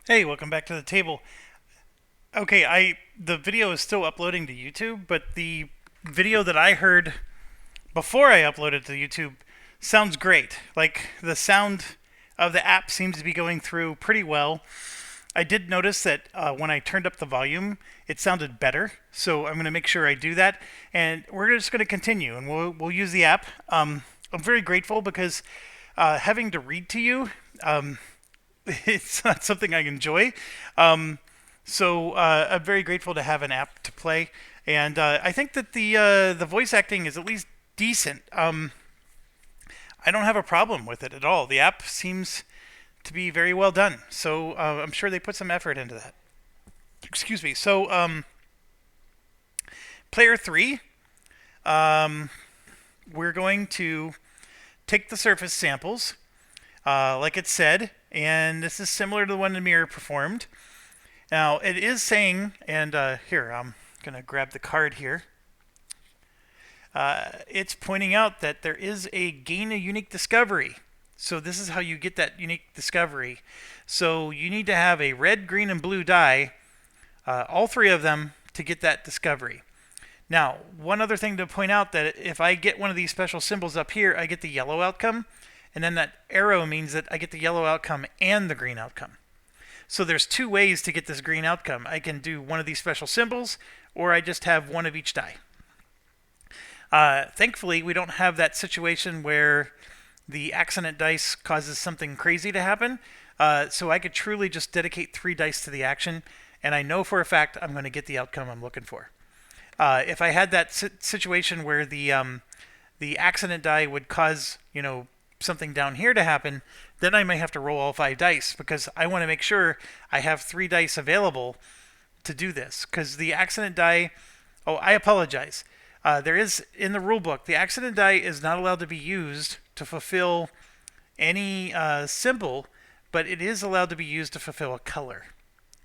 Hey, welcome back to the table. Okay, the video is still uploading to YouTube, but the video that I heard before I uploaded to YouTube sounds great. Like the sound of the app seems to be going through pretty well. I did notice that when I turned up the volume, it sounded better. So I'm going to make sure I do that, and we're just going to continue, and we'll use the app. I'm very grateful because having to read to you. It's not something I enjoy. So I'm very grateful to have an app to play, and I think that the voice acting is at least decent. I don't have a problem with it at all. The app seems to be very well done, so I'm sure they put some effort into that. Excuse me. So player three, we're going to take the surface samples, like it said, and this is similar to the one the mirror performed. Now it is saying, and here I'm gonna grab the card here. It's pointing out that there is a gain a unique discovery. So this is how you get that unique discovery. So you need to have a red, green, and blue die, all three of them, to get that discovery. Now, one other thing to point out, that if I get one of these special symbols up here, I get the yellow outcome, and then that arrow means that I get the yellow outcome and the green outcome. So there's two ways to get this green outcome. I can do one of these special symbols, or I just have one of each die. Thankfully, we don't have that situation where the accident dice causes something crazy to happen. So I could truly just dedicate 3 dice to the action, and I know for a fact I'm going to get the outcome I'm looking for. If I had that situation where the accident die would cause, something down here to happen, then I may have to roll all 5 dice, because I want to make sure I have 3 dice available to do this. Because the accident die, oh, I apologize. There is, in the rule book, the accident die is not allowed to be used to fulfill any symbol, but it is allowed to be used to fulfill a color.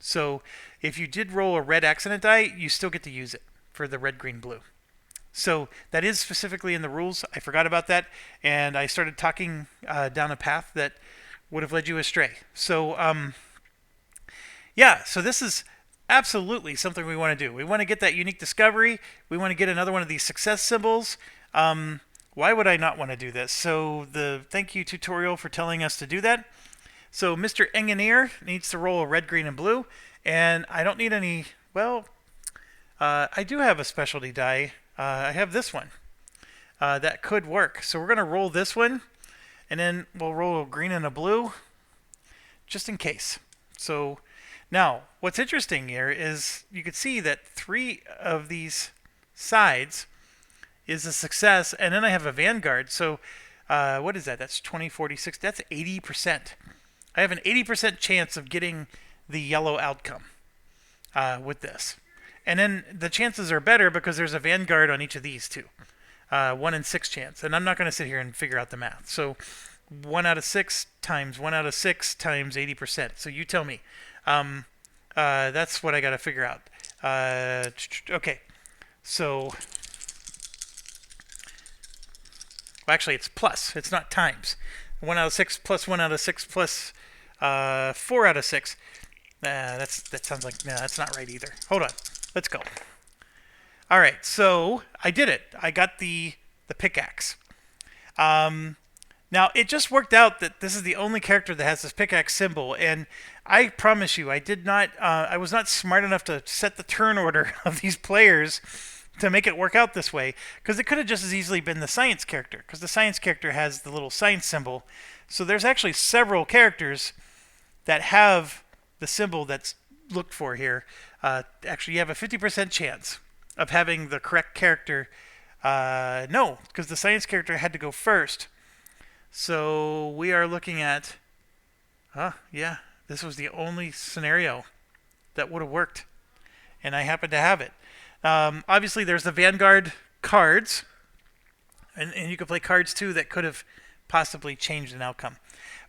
So if you did roll a red accident die, you still get to use it for the red, green, blue. So that is specifically in the rules. I forgot about that, and I started talking down a path that would have led you astray. So, yeah, so this is absolutely something we want to do. We want to get that unique discovery. We want to get another one of these success symbols. Why would I not want to do this? So the thank you tutorial for telling us to do that. So Mr. Engineer needs to roll a red, green, and blue, and I don't need any, well, I do have a specialty die. I have this one. That could work. So we're going to roll this one, and then we'll roll a green and a blue, just in case. So now, what's interesting here is you can see that 3 of these sides is a success, and then I have a Vanguard. So what is that? That's 20, 40, 60. That's 80%. I have an 80% chance of getting the yellow outcome with this. And then the chances are better because there's a Vanguard on each of these too. 1 in 6 chance. And I'm not going to sit here and figure out the math. So 1 out of 6 times 1 out of 6 times 80%. So you tell me. That's what I got to figure out. Okay. So, well, actually it's plus. It's not times. 1 out of 6 plus 1 out of 6 plus 4 out of 6. That sounds like, no, that's not right either. Hold on. Let's go. All right, so I did it. I got the pickaxe. Now, it just worked out that this is the only character that has this pickaxe symbol, and I promise you, I was not smart enough to set the turn order of these players to make it work out this way, because it could have just as easily been the science character, because the science character has the little science symbol. So there's actually several characters that have the symbol that's looked for here. Actually, you have a 50% chance of having the correct character. No, because the science character had to go first. So we are looking at, yeah, this was the only scenario that would have worked, and I happen to have it. Obviously, there's the Vanguard cards, and you could play cards too that could have possibly changed an outcome.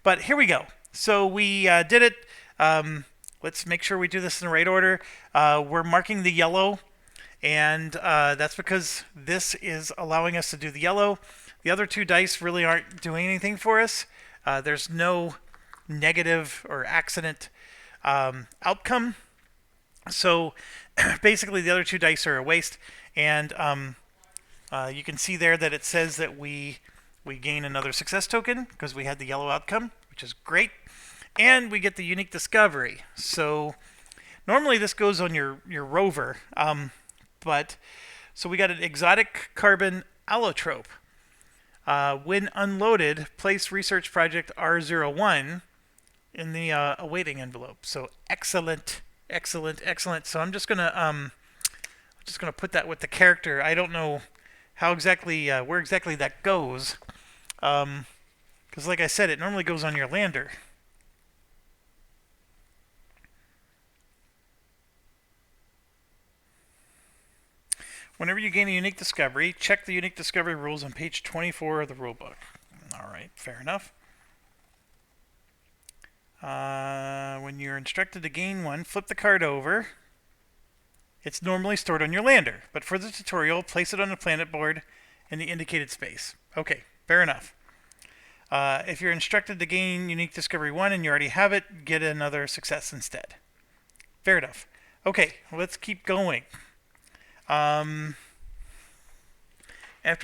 But here we go. So we did it. Let's make sure we do this in the right order. We're marking the yellow, and that's because this is allowing us to do the yellow. The other 2 dice really aren't doing anything for us. There's no negative or accident outcome. So basically the other two dice are a waste, and you can see there that it says that we gain another success token because we had the yellow outcome, which is great, and we get the unique discovery. So normally this goes on your rover, but so we got an exotic carbon allotrope. When unloaded, place research project R01 in the awaiting envelope. So excellent, excellent, excellent. So I'm just gonna put that with the character. I don't know how exactly where exactly that goes, because like I said, it normally goes on your lander. Whenever you gain a unique discovery, check the unique discovery rules on page 24 of the rulebook. All right, fair enough. When you're instructed to gain one, flip the card over. It's normally stored on your lander, but for the tutorial, place it on the planet board in the indicated space. Okay, fair enough. If you're instructed to gain unique discovery 1 and you already have it, get another success instead. Fair enough. Okay, let's keep going. After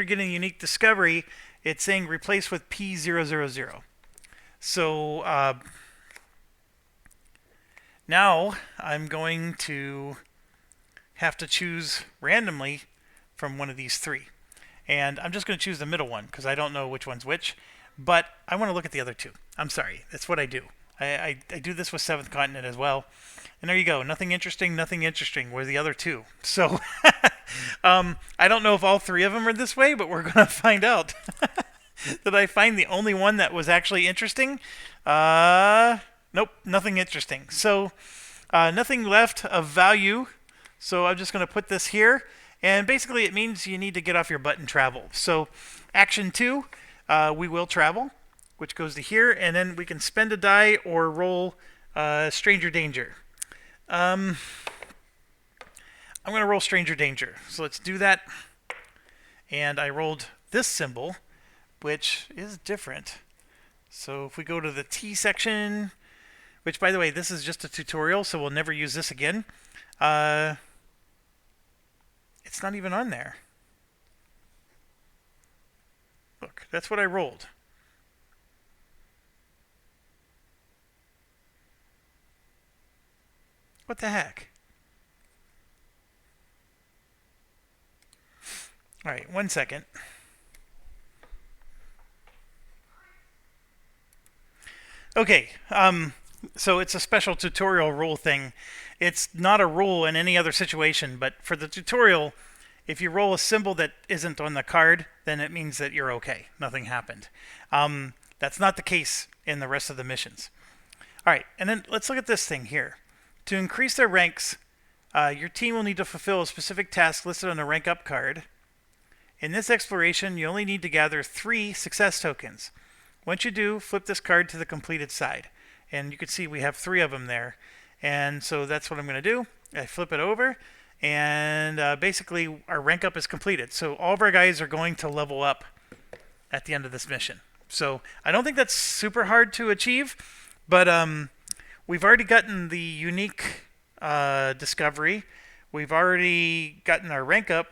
getting a unique discovery, it's saying replace with P000. So now I'm going to have to choose randomly from one of these three. And I'm just going to choose the middle one because I don't know which one's which. But I want to look at the other two. I'm sorry. That's what I do. I do this with Seventh Continent as well. And there you go. Nothing interesting, nothing interesting were the other two. So I don't know if all three of them are this way, but we're going to find out. Did I find the only one that was actually interesting? Nope, nothing interesting. So nothing left of value. So I'm just going to put this here. And basically it means you need to get off your butt and travel. So action 2, we will travel, which goes to here. And then we can spend a die or roll Stranger Danger. I'm going to roll Stranger Danger. So let's do that. And I rolled this symbol, which is different. So if we go to the T section, which by the way, this is just a tutorial, so we'll never use this again. It's not even on there. Look, that's what I rolled. What the heck? All right, 1 second. Okay, so it's a special tutorial rule thing. It's not a rule in any other situation, but for the tutorial, if you roll a symbol that isn't on the card, then it means that you're okay. Nothing happened. That's not the case in the rest of the missions. All right, and then let's look at this thing here. To increase their ranks, your team will need to fulfill a specific task listed on the rank up card. In this exploration, you only need to gather 3 success tokens. Once you do, flip this card to the completed side. And you can see we have 3 of them there. And so that's what I'm going to do. I flip it over, and basically our rank up is completed. So all of our guys are going to level up at the end of this mission. So I don't think that's super hard to achieve, but we've already gotten the unique discovery. We've already gotten our rank up.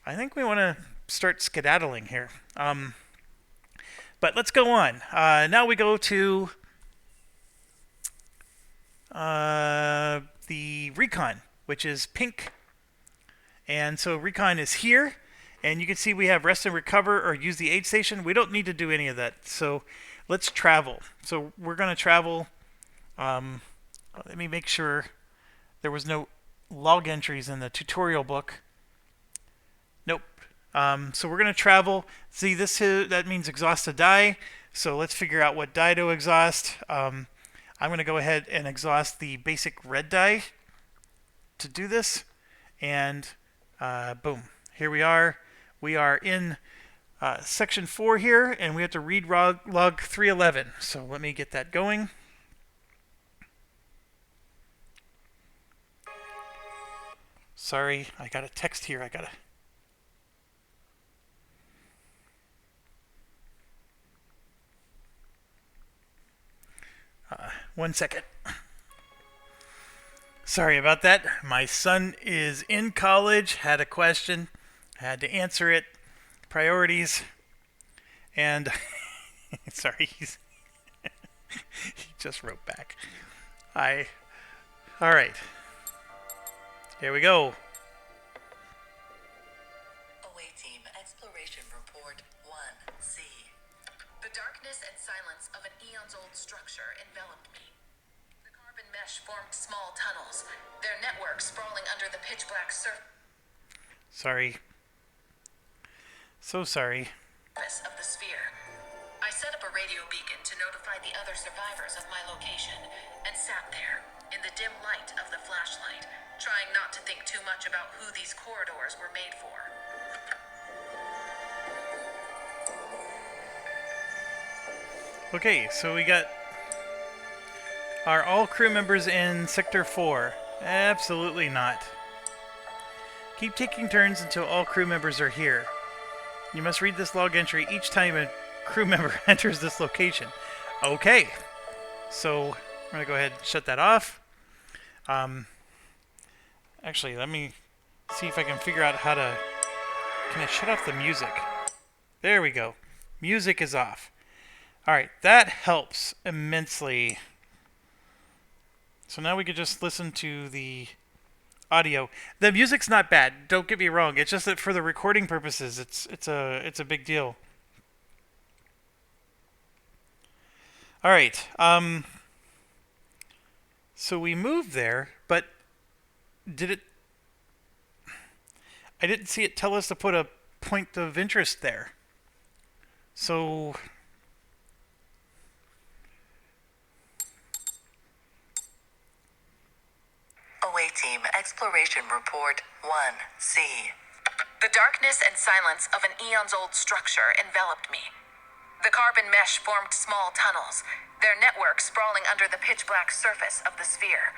I think we want to start skedaddling here. But let's go on. Now we go to the recon, which is pink. And so recon is here. And you can see we have rest and recover or use the aid station. We don't need to do any of that. So let's travel. So we're going to travel. Let me make sure there was no log entries in the tutorial book. Nope. So we're going to travel. See, that means exhaust a die. So let's figure out what die to exhaust. I'm going to go ahead and exhaust the basic red die to do this. And boom. Here we are. We are in section 4 here, and we have to read log 311. So let me get that going. Sorry, I got a text here. I got to... 1 second. Sorry about that. My son is in college, had a question, had to answer it. Priorities. And sorry, he just wrote back. All right. Here we go. Away team, exploration report 1C. The darkness and silence of an eons-old structure enveloped me. The carbon mesh formed small tunnels, their network sprawling under the pitch-black surface Sorry. So sorry. of the sphere. I set up a radio beacon to notify the other survivors of my location, and sat there, in the dim light of the flashlight, trying not to think too much about who these corridors were made for. Okay, so we got... Are all crew members in Sector 4? Absolutely not. Keep taking turns until all crew members are here. You must read this log entry each time a crew member enters this location. Okay. So, I'm going to go ahead and shut that off. Actually, let me see if I can figure out how to... Can I shut off the music? There we go. Music is off. Alright, that helps immensely. So now we can just listen to the audio. The music's not bad, don't get me wrong. It's just that for the recording purposes, it's a big deal. All right. So we moved there, but did it? I didn't see it tell us to put a point of interest there. So Away team, exploration report 1C. The darkness and silence of an eons-old structure enveloped me. The carbon mesh formed small tunnels, their network sprawling under the pitch-black surface of the sphere.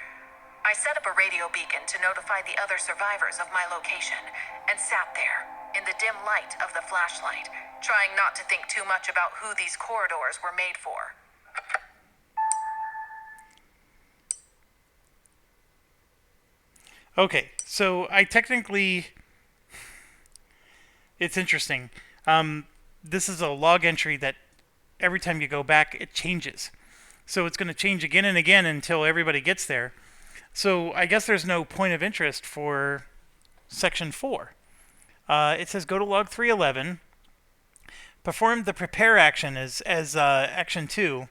I set up a radio beacon to notify the other survivors of my location, and sat there, in the dim light of the flashlight, trying not to think too much about who these corridors were made for. okay, so I technically... It's interesting. This is a log entry that every time you go back, it changes. So it's going to change again and again until everybody gets there. So I guess there's no point of interest for Section 4. It says go to log 311, perform the prepare action as action 2.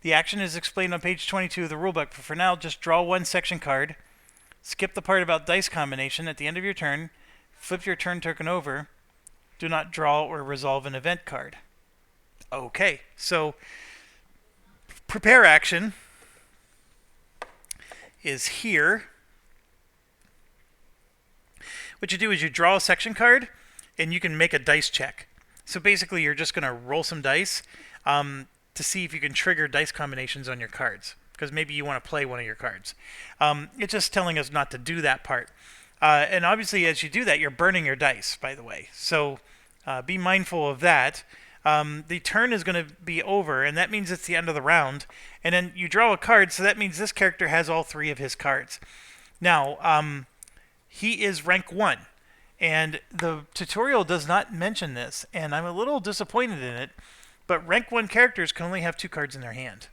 The action is explained on page 22 of the rulebook, but for now, just draw one section card, skip the part about dice combination at the end of your turn, flip your turn token over, do not draw or resolve an event card. Okay, so prepare action is here. What you do is you draw a section card and you can make a dice check. So basically you're just going to roll some dice to see if you can trigger dice combinations on your cards, because maybe you want to play one of your cards. It's just telling us not to do that part. And obviously as you do that, you're burning your dice, by the way. So be mindful of that. The turn is going to be over, and that means it's the end of the round. And then you draw a card, so that means this character has all three of his cards. Now, he is rank 1, and the tutorial does not mention this, and I'm a little disappointed in it, but rank 1 characters can only have 2 cards in their hand.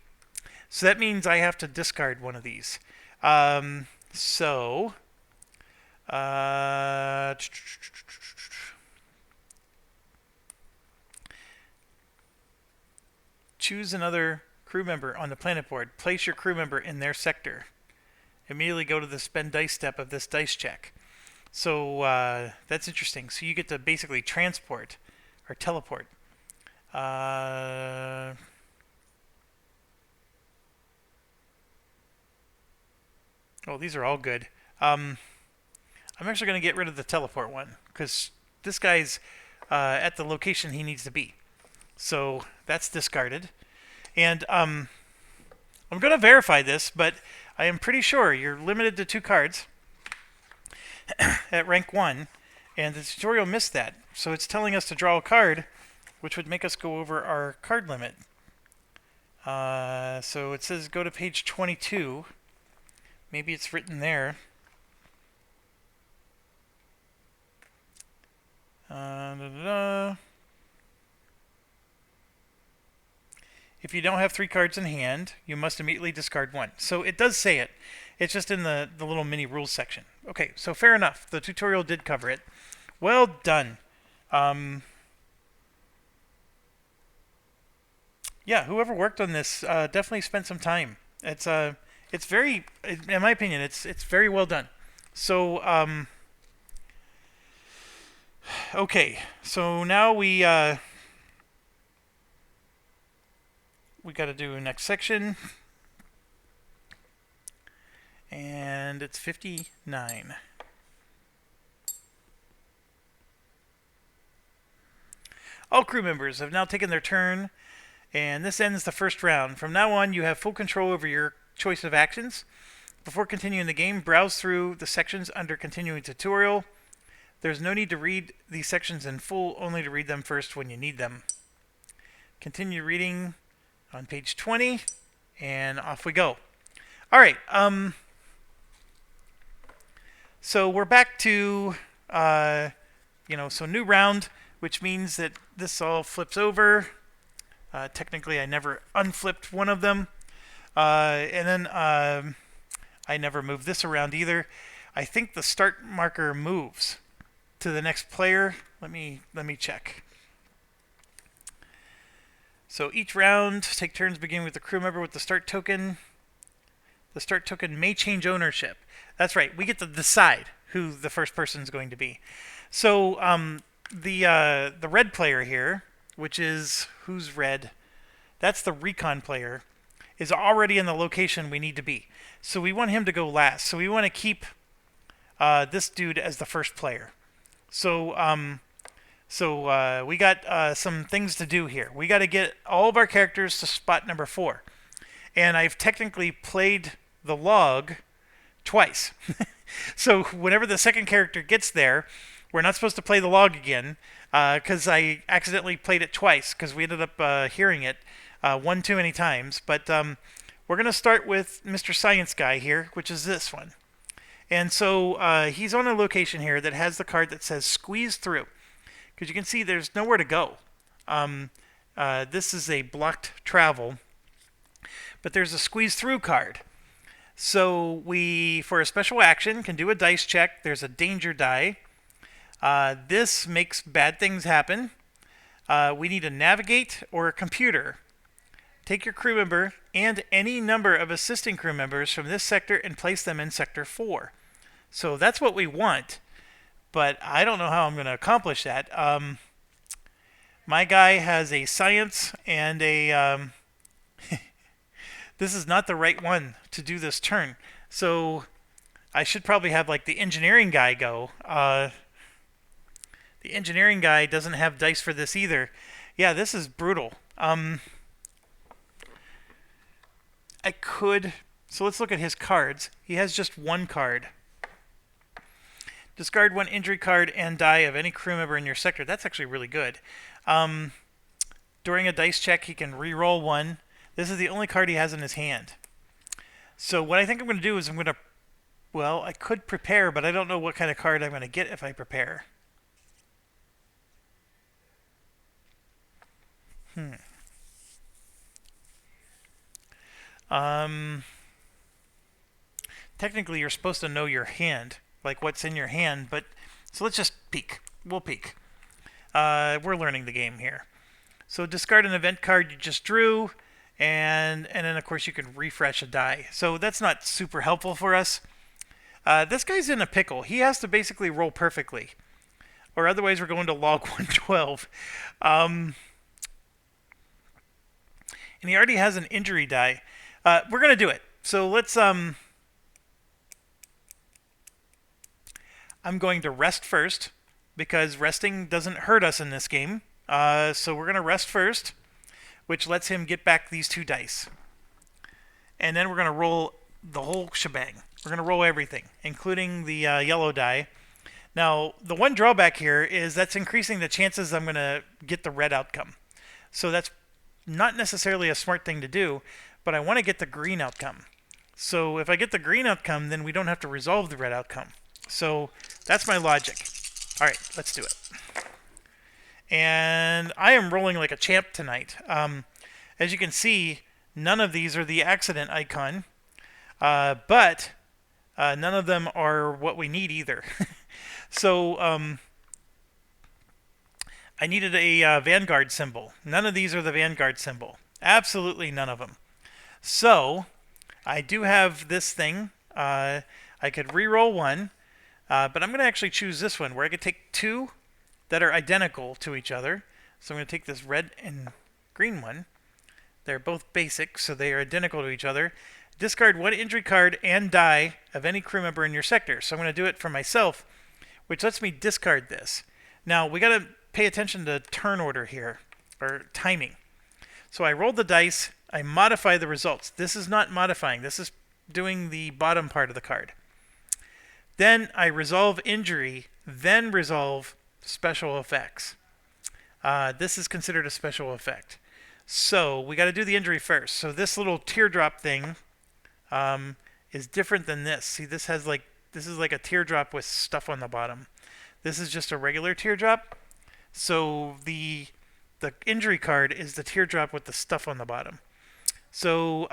So that means I have to discard one of these. Choose another crew member on the planet board. Place your crew member in their sector. Immediately go to the spend dice step of this dice check. So that's interesting. So you get to basically transport or teleport. Oh, these are all good. I'm actually going to get rid of the teleport one, because this guy's at the location he needs to be. So that's discarded. And I'm going to verify this, but I am pretty sure you're limited to 2 cards at rank 1, and the tutorial missed that. So it's telling us to draw a card, which would make us go over our card limit. So it says go to page 22. Maybe it's written there. If you don't have 3 cards in hand, you must immediately discard 1. So it does say it. It's just in the little mini rules section. Okay, so fair enough. The tutorial did cover it. Well done. Yeah, whoever worked on this definitely spent some time. It's very, in my opinion, it's very well done. So okay, so now we got to do next section, and it's 59. All crew members have now taken their turn, and this ends the first round. From now on, you have full control over your choice of actions. Before continuing the game, browse through the sections under Continuing Tutorial. There's no need to read these sections in full, only to read them first when you need them. Continue reading on page 20, and off we go. All right, so we're back to, so new round, which means that this all flips over. Technically, I never unflipped one of them. And then I never moved this around either. I think the start marker moves to the next player. Let me check. So each round, take turns beginning with the crew member with the start token. The start token may change ownership. That's right. We get to decide who the first person is going to be. So the red player here, which is who's red? That's the recon player, is already in the location we need to be. So we want him to go last. So we want to keep this dude as the first player. So we got some things to do here. We got to get all of our characters to spot number 4. And I've technically played the log twice. So whenever the second character gets there, we're not supposed to play the log again because I accidentally played it twice because we ended up hearing it one too many times. But we're going to start with Mr. Science Guy here, which is this one. And so he's on a location here that has the card that says Squeeze Through. Because you can see there's nowhere to go. This is a blocked travel. But there's a Squeeze Through card. So we, for a special action, can do a dice check. There's a danger die. This makes bad things happen. We need a navigate or a computer. Take your crew member and any number of assisting crew members from this sector and place them in Sector 4. So that's what we want. But I don't know how I'm going to accomplish that. My guy has a science and a... this is not the right one to do this turn. So I should probably have like the engineering guy go. The engineering guy doesn't have dice for this either. Yeah, this is brutal. I could... So let's look at his cards. He has just one card. Discard one injury card and die of any crew member in your sector. That's actually really good. During a dice check, he can re-roll one. This is the only card he has in his hand. So what I think I'm going to do is I'm going to... Well, I could prepare, but I don't know what kind of card I'm going to get if I prepare. Technically, you're supposed to know your hand, like what's in your hand, but so let's just peek. We'll peek. We're learning the game here. So discard an event card you just drew, and then of course you can refresh a die. So that's not super helpful for us. This guy's in a pickle. He has to basically roll perfectly, or otherwise we're going to log 112. And he already has an injury die. We're going to do it. So let's... I'm going to rest first, because resting doesn't hurt us in this game. So we're going to rest first, which lets him get back these 2 dice. And then we're going to roll the whole shebang. We're going to roll everything, including the yellow die. Now, the one drawback here is that's increasing the chances I'm going to get the red outcome. So that's not necessarily a smart thing to do, but I want to get the green outcome. So if I get the green outcome, then we don't have to resolve the red outcome. So that's my logic. All right, let's do it. And I am rolling like a champ tonight. As you can see, none of these are the accident icon, but none of them are what we need either. So I needed a Vanguard symbol. None of these are the Vanguard symbol. Absolutely none of them. So I do have this thing. I could re-roll one, but I'm going to actually choose this one where I could take two that are identical to each other. So I'm going to take this red and green one. They're both basic, so they are identical to each other. Discard one injury card and die of any crew member in your sector. So I'm going to do it for myself, which lets me discard this. Now, we got to pay attention to turn order here, or timing. So I rolled the dice, I modify the results. This is not modifying, this is doing the bottom part of the card. Then I resolve injury, then resolve special effects. This is considered a special effect. So we got to do the injury first. So this little teardrop thing is different than this. See, this is like a teardrop with stuff on the bottom. This is just a regular teardrop. So the injury card is the teardrop with the stuff on the bottom. So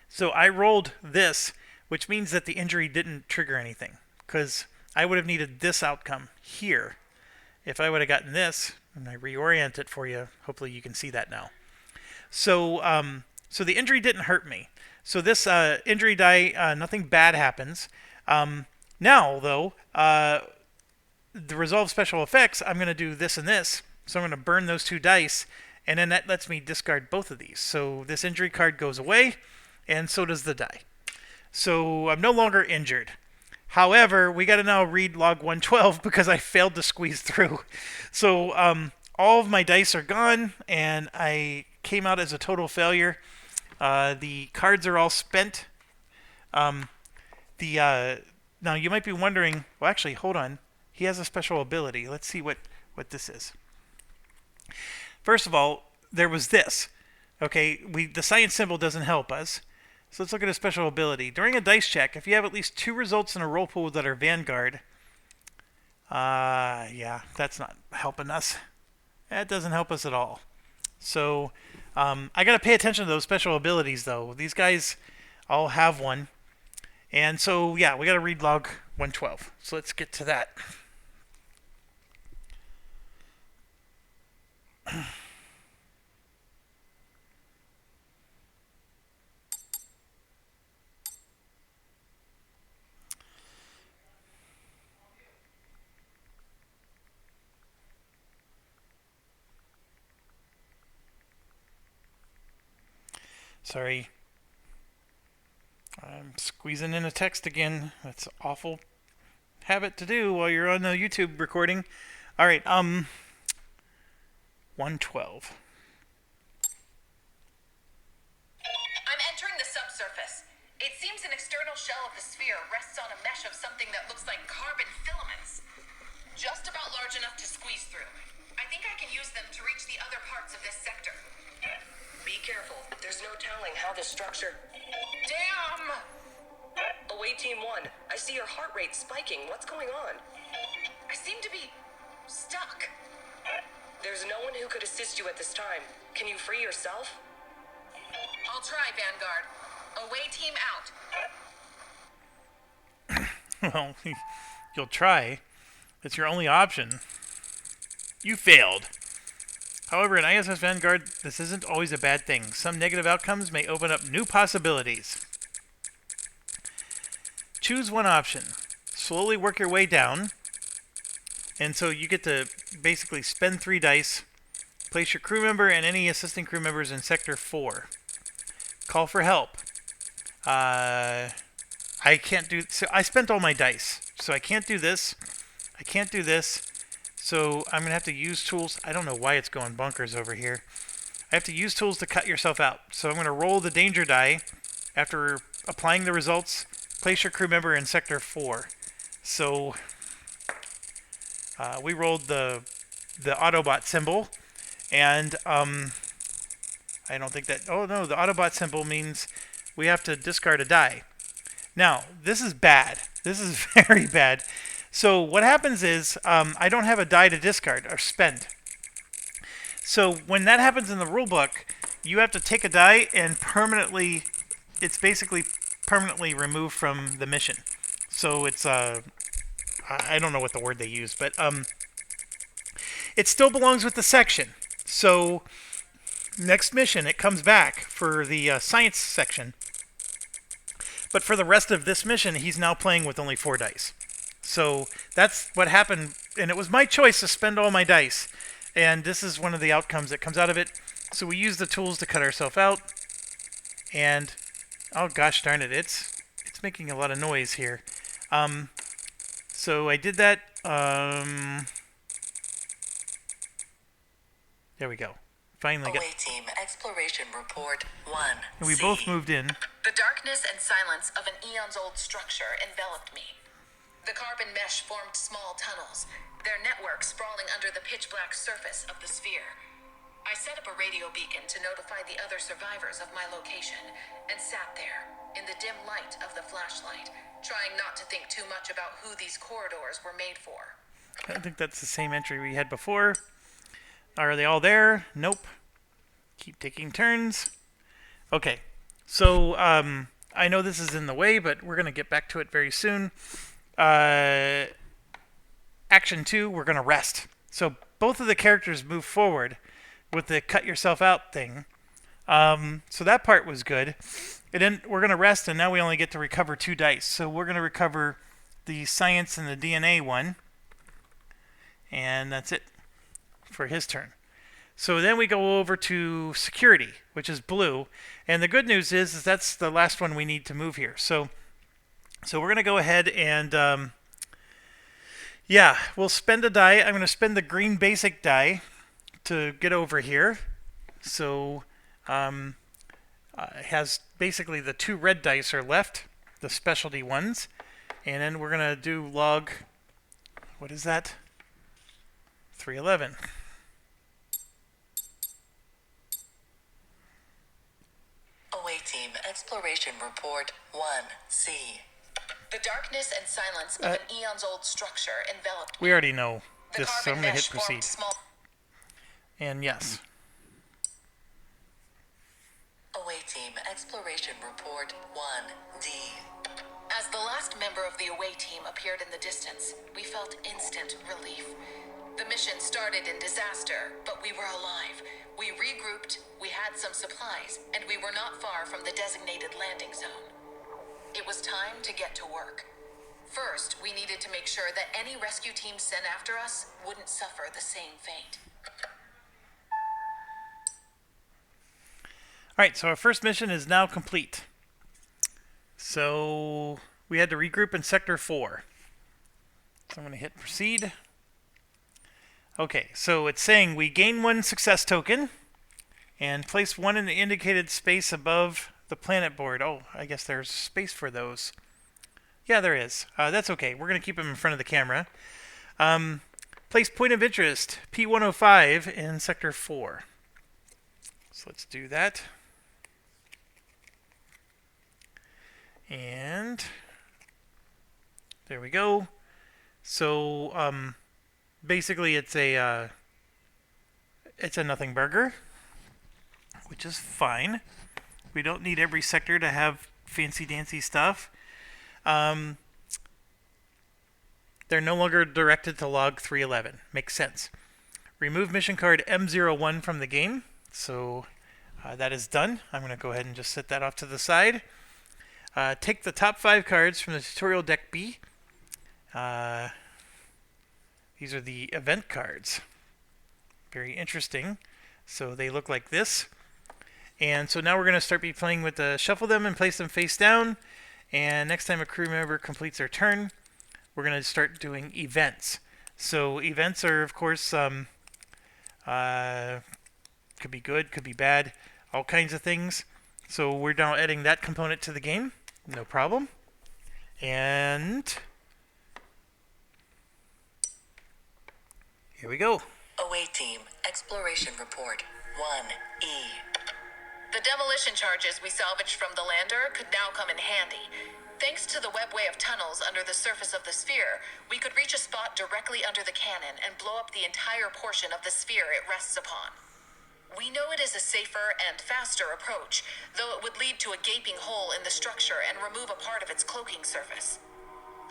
so I rolled this, which means that the injury didn't trigger anything, because I would have needed this outcome here. If I would have gotten this, and I reorient it for you, hopefully you can see that now. So so the injury didn't hurt me. So this injury die, nothing bad happens. Now, though, the resolve special effects, I'm going to do this and this. So I'm going to burn those two dice, and then that lets me discard both of these. So this injury card goes away, and so does the die. So I'm no longer injured. However, we got to now read log 112 because I failed to squeeze through. So all of my dice are gone, and I came out as a total failure. The cards are all spent. Now you might be wondering, well, actually, hold on. He has a special ability. Let's see what this is. First of all, there was this. Okay, the science symbol doesn't help us. So let's look at a special ability. During a dice check, if you have at least 2 results in a roll pool that are Vanguard, yeah, that's not helping us. That doesn't help us at all. So I got to pay attention to those special abilities, though. These guys all have one. And so, yeah, we got to read log 112. So let's get to that. Sorry. I'm squeezing in a text again. That's an awful habit to do while you're on the YouTube recording. All right, 112. I'm entering the subsurface. It seems an external shell of the sphere rests on a mesh of something that looks like carbon filaments. Just about large enough to squeeze through. I think I can use them to reach the other parts of this sector. Be careful. There's no telling how this structure... Damn! Away Team 1. I see your heart rate spiking. What's going on? I seem to be stuck. There's no one who could assist you at this time. Can you free yourself? I'll try, Vanguard. Away Team out. Well, you'll try. It's your only option. You failed. However, in ISS Vanguard, this isn't always a bad thing. Some negative outcomes may open up new possibilities. Choose one option. Slowly work your way down. And so you get to basically spend 3 dice, place your crew member and any assisting crew members in Sector 4. Call for help. I can't do... So I spent all my dice. So I can't do this. I can't do this. So I'm going to have to use tools. I don't know why it's going bonkers over here. I have to use tools to cut yourself out. So I'm going to roll the danger die. After applying the results, place your crew member in Sector 4. So we rolled the Autobot symbol. And I don't think that... Oh, no, the Autobot symbol means we have to discard a die. Now, this is bad. This is very bad. So what happens is I don't have a die to discard or spend. So when that happens in the rulebook, you have to take a die and permanently, it's basically permanently removed from the mission. So it's, I don't know what the word they use, but it still belongs with the section. So next mission, it comes back for the science section. But for the rest of this mission, he's now playing with only 4 dice. So that's what happened, and it was my choice to spend all my dice. And this is one of the outcomes that comes out of it. So we use the tools to cut ourselves out. And, oh gosh darn it, it's making a lot of noise here. So I did that. There we go. Finally got. Away team exploration report 1. And we both moved in. The darkness and silence of an eons-old structure enveloped me. The carbon mesh formed small tunnels, their network sprawling under the pitch-black surface of the sphere. I set up a radio beacon to notify the other survivors of my location, and sat there, in the dim light of the flashlight, trying not to think too much about who these corridors were made for. I think that's the same entry we had before. Are they all there? Nope. Keep taking turns. Okay, so I know this is in the way, but we're going to get back to it very soon. Action 2, we're going to rest. So both of the characters move forward with the cut yourself out thing. So that part was good. And then we're going to rest, and now we only get to recover 2 dice. So we're going to recover the science and the DNA one. And that's it for his turn. So then we go over to security, which is blue. And the good news is that's the last one we need to move here. So we're going to go ahead and, yeah, we'll spend a die. I'm going to spend the green basic die to get over here. So it has basically the 2 red dice are left, the specialty ones. And then we're going to do log, what is that? 311. Away team exploration report 1C. The darkness and silence of an eons-old structure enveloped me. We already know The this, so I'm carbon going to mesh hit proceed. formed small. And yes. Away team exploration report 1D. As the last member of the away team appeared in the distance, we felt instant relief. The mission started in disaster, but we were alive. We regrouped, we had some supplies, and we were not far from the designated landing zone. It was time to get to work. First, we needed to make sure that any rescue team sent after us wouldn't suffer the same fate. Alright, so our first mission is now complete. So we had to regroup in Sector 4. So I'm going to hit proceed. Okay, so it's saying we gain 1 success token and place 1 in the indicated space above the planet board. Oh, I guess there's space for those. Yeah, there is. That's okay. We're going to keep them in front of the camera. Place point of interest, P105 in Sector 4. So let's do that. And there we go. So basically it's a nothing burger, which is fine. We don't need every sector to have fancy dancy stuff. They're no longer directed to log 311. Makes sense. Remove mission card M01 from the game. So that is done. I'm going to go ahead and just set that off to the side. Take the top 5 cards from the tutorial deck B. These are the event cards. Very interesting. So they look like this. And so now we're going to start playing with the shuffle them and place them face down. And next time a crew member completes their turn, we're going to start doing events. So events are, of course, could be good, could be bad, all kinds of things. So we're now adding that component to the game. No problem. And here we go. Away team exploration report 1E. The demolition charges we salvaged from the lander could now come in handy. Thanks to the webway of tunnels under the surface of the sphere, we could reach a spot directly under the cannon and blow up the entire portion of the sphere it rests upon. We know it is a safer and faster approach, though it would lead to a gaping hole in the structure and remove a part of its cloaking surface.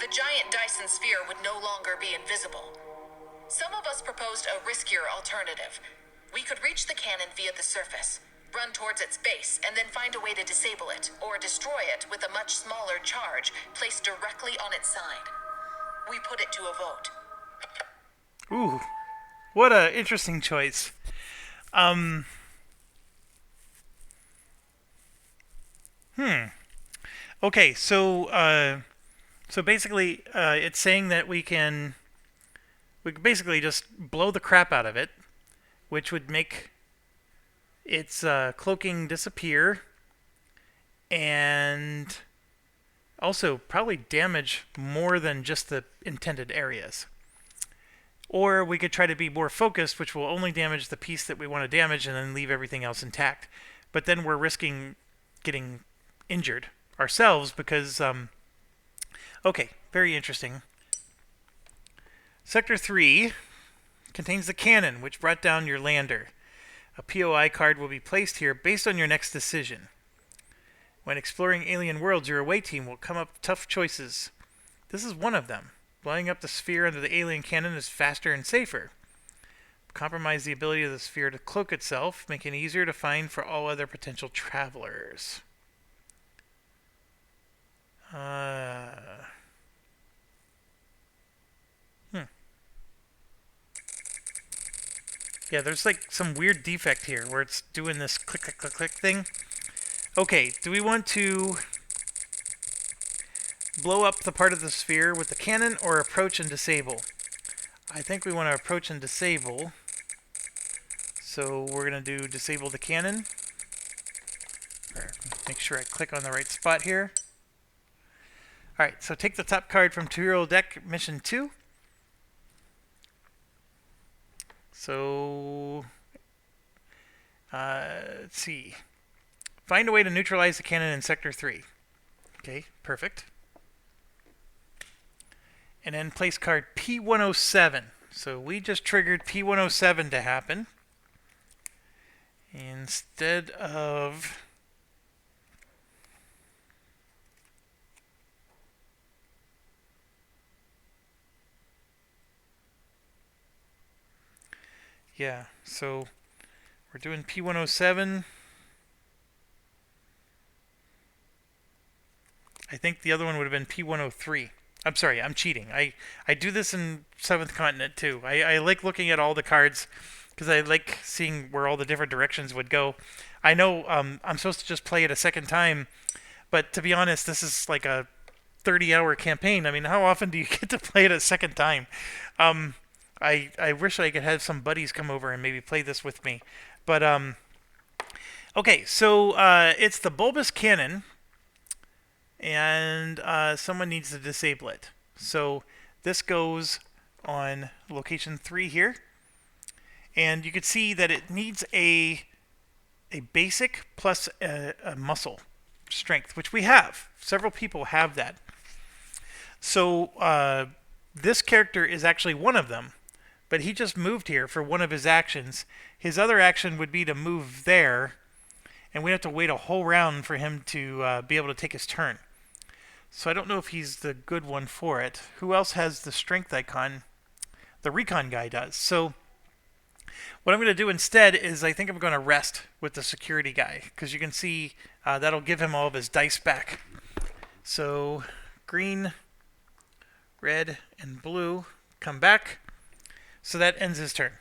The giant Dyson sphere would no longer be invisible. Some of us proposed a riskier alternative. We could reach the cannon via the surface, run towards its base, and then find a way to disable it, or destroy it with a much smaller charge placed directly on its side. We put it to a vote. Ooh, what a interesting choice. Okay, so basically, it's saying that we can basically just blow the crap out of it, which would make its cloaking disappear, and also probably damage more than just the intended areas. Or we could try to be more focused, which will only damage the piece that we want to damage and then leave everything else intact. But then we're risking getting injured ourselves because, okay, very interesting. Sector 3 contains the cannon, which brought down your lander. A POI card will be placed here based on your next decision. When exploring alien worlds, your away team will come up with tough choices. This is one of them. Blowing up the sphere under the alien cannon is faster and safer. Compromise the ability of the sphere to cloak itself, making it easier to find for all other potential travelers. Yeah, there's like some weird defect here where it's doing this click, click, click, click thing. Okay, do we want to blow up the part of the sphere with the cannon or approach and disable? I think we want to approach and disable. So we're going to do disable the cannon. Make sure I click on the right spot here. Alright, so take the top card from Tutorial Deck Mission 2. So, let's see. Find a way to neutralize the cannon in Sector 3. Okay, perfect. And then place card P107. So we just triggered P107 to happen. Instead of... Yeah, so we're doing P107. I think the other one would have been P103. I'm sorry, I'm cheating. I do this in 7th Continent too. I like looking at all the cards because I like seeing where all the different directions would go. I know I'm supposed to just play it a second time, but to be honest, this is like a 30-hour campaign. I mean, how often do you get to play it a second time? I wish I could have some buddies come over and maybe play this with me. But, okay, so it's the bulbous cannon, and someone needs to disable it. So this goes on location 3 here. And you can see that it needs a basic plus a muscle strength, which we have. Several people have that. So this character is actually one of them. But he just moved here for one of his actions. His other action would be to move there, and we have to wait a whole round for him to be able to take his turn. So I don't know if he's the good one for it. Who else has the strength icon? The recon guy does. So what I'm going to do instead is I think I'm going to rest with the security guy, because you can see that'll give him all of his dice back. So green, red, and blue come back. So that ends his turn.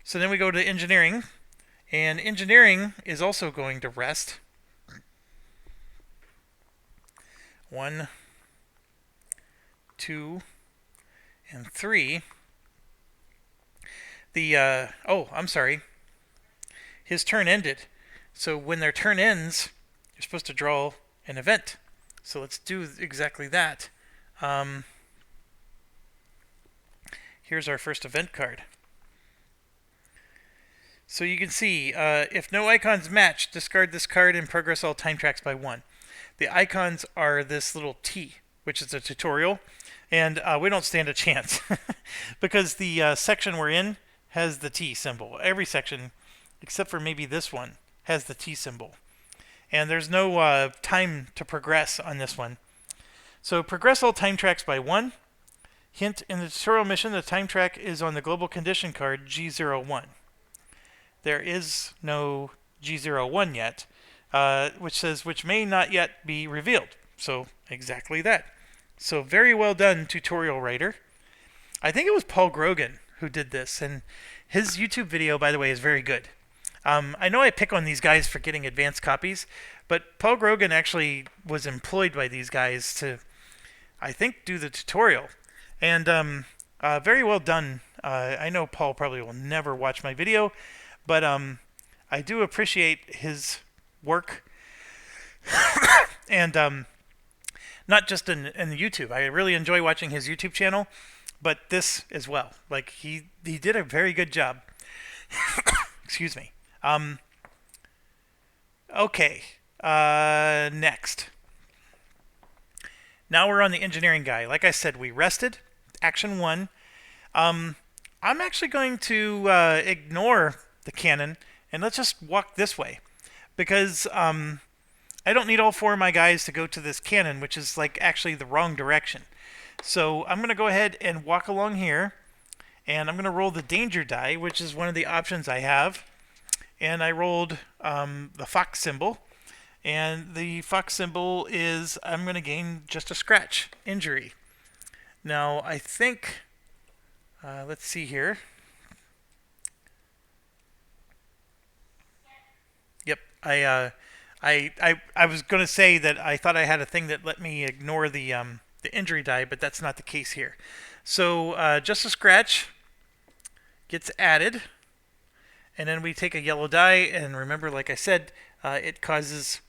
So then we go to engineering, and engineering is also going to rest. 1, 2, and 3. I'm sorry. His turn ended. So when their turn ends, you're supposed to draw an event. So let's do exactly that. Here's our first event card. So you can see, if no icons match, discard this card and progress all time tracks by 1. The icons are this little T, which is a tutorial, and we don't stand a chance because the section we're in has the T symbol. Every section, except for maybe this one, has the T symbol. And there's no time to progress on this one. So progress all time tracks by 1. Hint, in the tutorial mission, the time track is on the global condition card G01. There is no G01 yet, which says which may not yet be revealed. So exactly that. So very well done, tutorial writer. I think it was Paul Grogan who did this, and his YouTube video, by the way, is very good. I know I pick on these guys for getting advanced copies, but Paul Grogan actually was employed by these guys to, I think, do the tutorial. And very well done. I know Paul probably will never watch my video, but I do appreciate his work. And not just in YouTube. I really enjoy watching his YouTube channel, but this as well. Like, he did a very good job. Excuse me. Okay. Next. Now we're on the engineering guy. Like I said, we rested. Action 1. I'm actually going to ignore the cannon and let's just walk this way, because I don't need all 4 of my guys to go to this cannon, which is like actually the wrong direction. So I'm going to go ahead and walk along here, and I'm going to roll the danger die, which is one of the options I have. And I rolled the fox symbol, and the fox symbol is I'm going to gain just a scratch injury. Now I think, let's see here. Yep, I was going to say that I thought I had a thing that let me ignore the injury die, but that's not the case here. So just a scratch gets added, and then we take a yellow die, and remember, like I said, it causes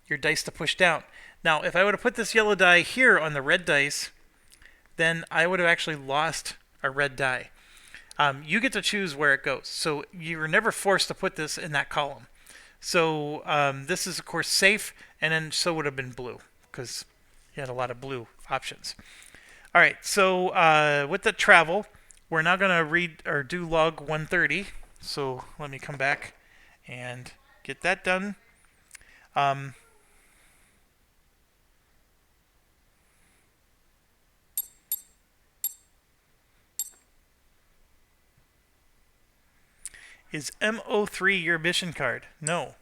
your dice to push down. Now, if I would have put this yellow die here on the red dice, then I would have actually lost a red die. You get to choose where it goes, so you're never forced to put this in that column. So this is, of course, safe, and then so would have been blue, because you had a lot of blue options. All right, so with the travel, we're now going to read or do log 130. So let me come back and get that done. Is MO3 your mission card? No.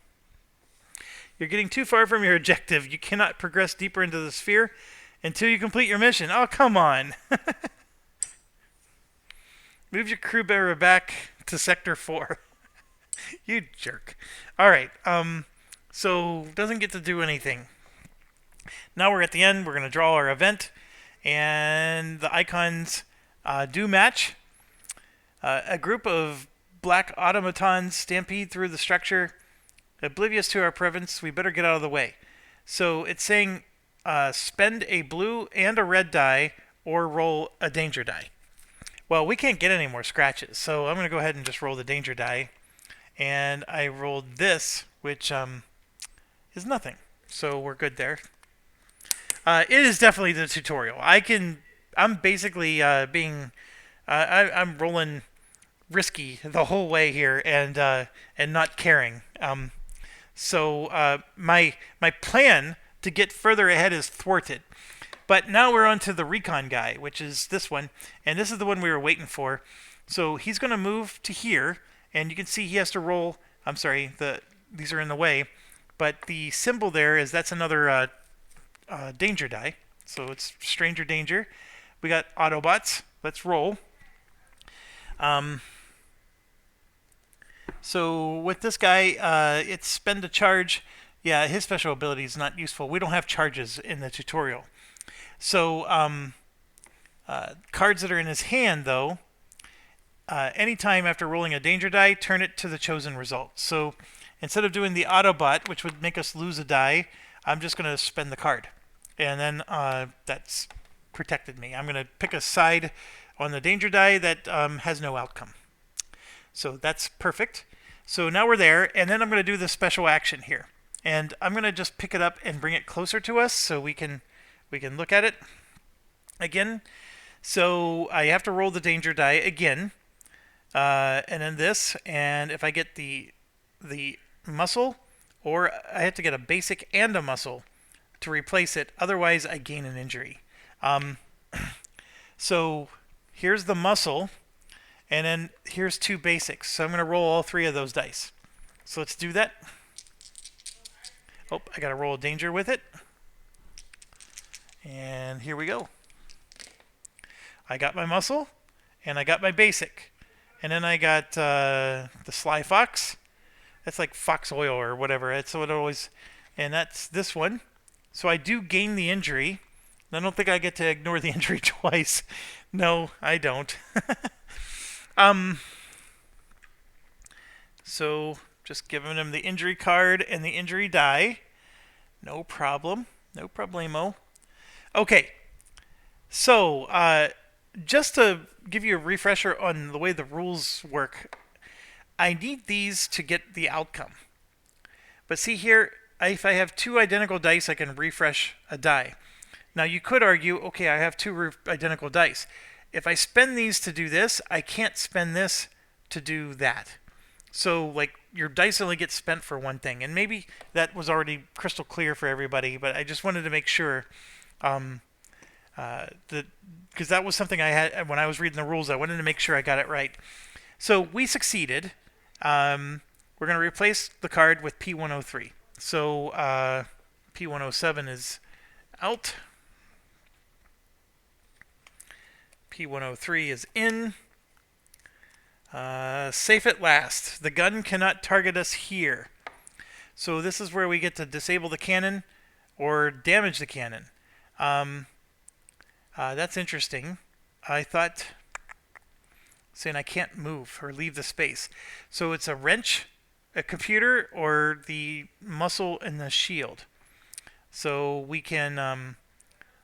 You're getting too far from your objective. You cannot progress deeper into the sphere until you complete your mission. Oh, come on. Move your crew bearer back to Sector 4. You jerk. Alright, so doesn't get to do anything. Now we're at the end. We're going to draw our event, and the icons do match. A group of black automatons stampede through the structure, oblivious to our presence. We better get out of the way. So it's saying spend a blue and a red die or roll a danger die. Well, we can't get any more scratches, so I'm going to go ahead and just roll the danger die. And I rolled this, which is nothing. So we're good there. It is definitely the tutorial. I'm basically I'm rolling risky the whole way here and not caring. So my plan to get further ahead is thwarted. But now we're on to the recon guy, which is this one, and this is the one we were waiting for. So he's going to move to here, and you can see he has to roll. I'm sorry, these are in the way, but the symbol there is that's another danger die. So it's stranger danger. We got Autobots. Let's roll. So with this guy, it's spend a charge. Yeah, his special ability is not useful. We don't have charges in the tutorial. So cards that are in his hand, though, anytime after rolling a danger die, turn it to the chosen result. So instead of doing the Autobot, which would make us lose a die, I'm just going to spend the card. And then that's protected me. I'm going to pick a side on the danger die that has no outcome. So that's perfect. So now we're there, and then I'm going to do the special action here. And I'm going to just pick it up and bring it closer to us so we can look at it again. So I have to roll the danger die again. And then this, and if I get the muscle, or I have to get a basic and a muscle to replace it, otherwise I gain an injury. So here's the muscle, and then here's 2 basics. So I'm going to roll all 3 of those dice. So let's do that. Oh, I got to roll a danger with it. And here we go. I got my muscle, and I got my basic. And then I got the Sly Fox. That's like Fox Oil or whatever. That's what it always... And that's this one. So I do gain the injury. I don't think I get to ignore the injury twice. No, I don't. So just giving him the injury card and the injury die. No problem. No problemo. Okay. So just to give you a refresher on the way the rules work, I need these to get the outcome. But see here, if I have 2 identical dice, I can refresh a die. Now you could argue, okay, I have 2 identical dice. If I spend these to do this, I can't spend this to do that. So like your dice only get spent for one thing. And maybe that was already crystal clear for everybody, but I just wanted to make sure because that was something I had when I was reading the rules. I wanted to make sure I got it right. So we succeeded. We're going to replace the card with P103. So P107 is out. P103 is in. Safe at last. The gun cannot target us here. So this is where we get to disable the cannon or damage the cannon. That's interesting. I thought saying I can't move or leave the space. So it's a wrench, a computer, or the muscle and the shield. So we can,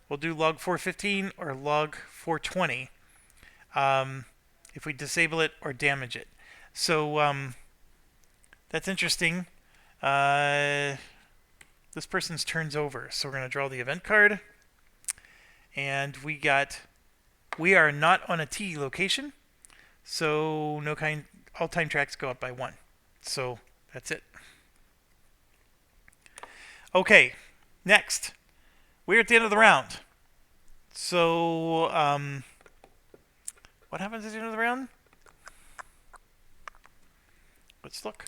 we'll do log 415 or log 420 if we disable it or damage it. So that's interesting. This person's turn's over. So we're going to draw the event card. And we are not on a T location. So all time tracks go up by 1. So that's it. Okay, next. We're at the end of the round. So what happens at the end of the round? Let's look.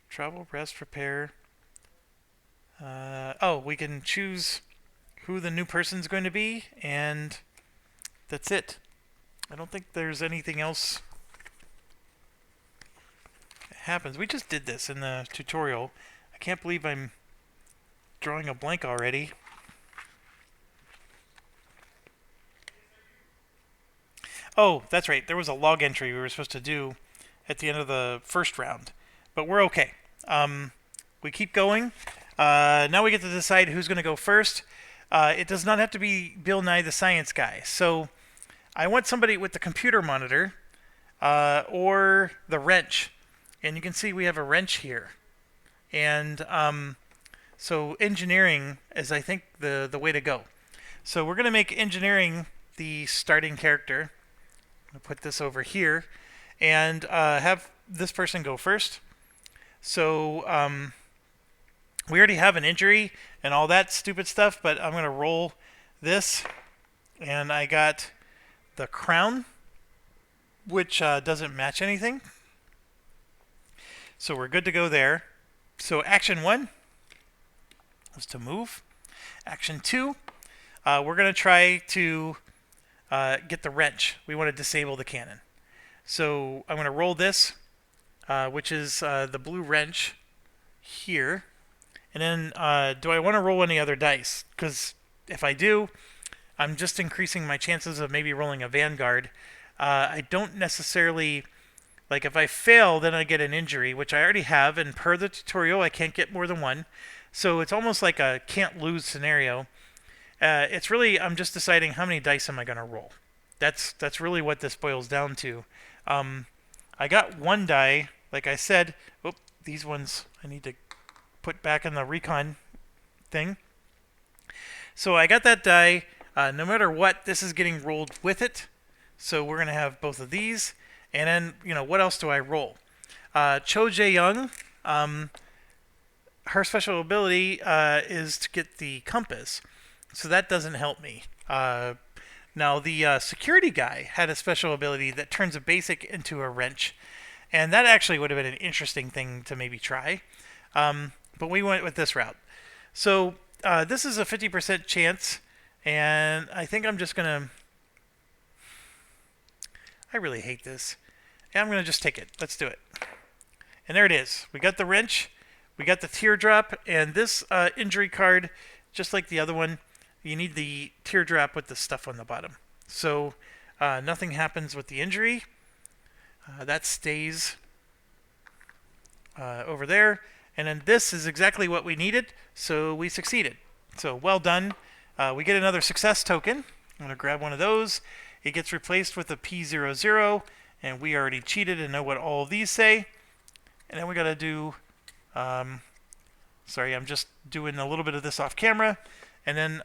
Travel, rest, repair. We can choose who the new person's going to be, and that's it. I don't think there's anything else that happens. We just did this in the tutorial. I can't believe I'm drawing a blank already. Oh, that's right. There was a log entry we were supposed to do at the end of the first round, but we're okay. We keep going. Now we get to decide who's going to go first. It does not have to be Bill Nye the Science Guy. So I want somebody with the computer monitor or the wrench. And you can see we have a wrench here. And so engineering is, I think, the way to go. So we're going to make engineering the starting character. I'm going to put this over here and have this person go first. So we already have an injury and all that stupid stuff, but I'm going to roll this. And I got the crown, which doesn't match anything. So we're good to go there. So action 1 was to move. Action 2, we're going to try to get the wrench. We want to disable the cannon. So I'm going to roll this, which is the blue wrench here. And then do I want to roll any other dice? Because if I do, I'm just increasing my chances of maybe rolling a Vanguard. I don't necessarily... Like if I fail, then I get an injury, which I already have, and per the tutorial, I can't get more than 1. So it's almost like a can't lose scenario. It's really, I'm just deciding how many dice am I going to roll. That's really what this boils down to. I got one die, like I said. Oh, these ones I need to put back in the recon thing. So I got that die. No matter what, this is getting rolled with it. So we're going to have both of these. And then, what else do I roll? Cho Jae-young, her special ability is to get the compass. So that doesn't help me. Now, the security guy had a special ability that turns a basic into a wrench. And that actually would have been an interesting thing to maybe try. But we went with this route. So this is a 50% chance. And I think I'm just going to... I really hate this. And I'm going to just take it. Let's do it. And there it is. We got the wrench. We got the teardrop. And this injury card, just like the other one, you need the teardrop with the stuff on the bottom. So nothing happens with the injury. That stays over there. And then this is exactly what we needed. So we succeeded. So well done. We get another success token. I'm going to grab one of those. It gets replaced with a P00. And we already cheated and know what all of these say. And then we got to do... sorry, I'm just doing a little bit of this off camera. And then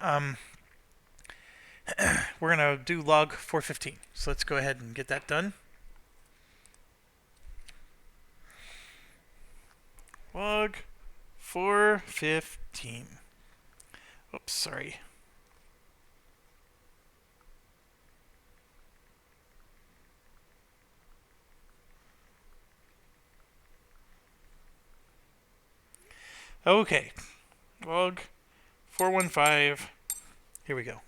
we're going to do log 415. So let's go ahead and get that done. Log 415. Oops, sorry. Okay. Log 415. Here we go.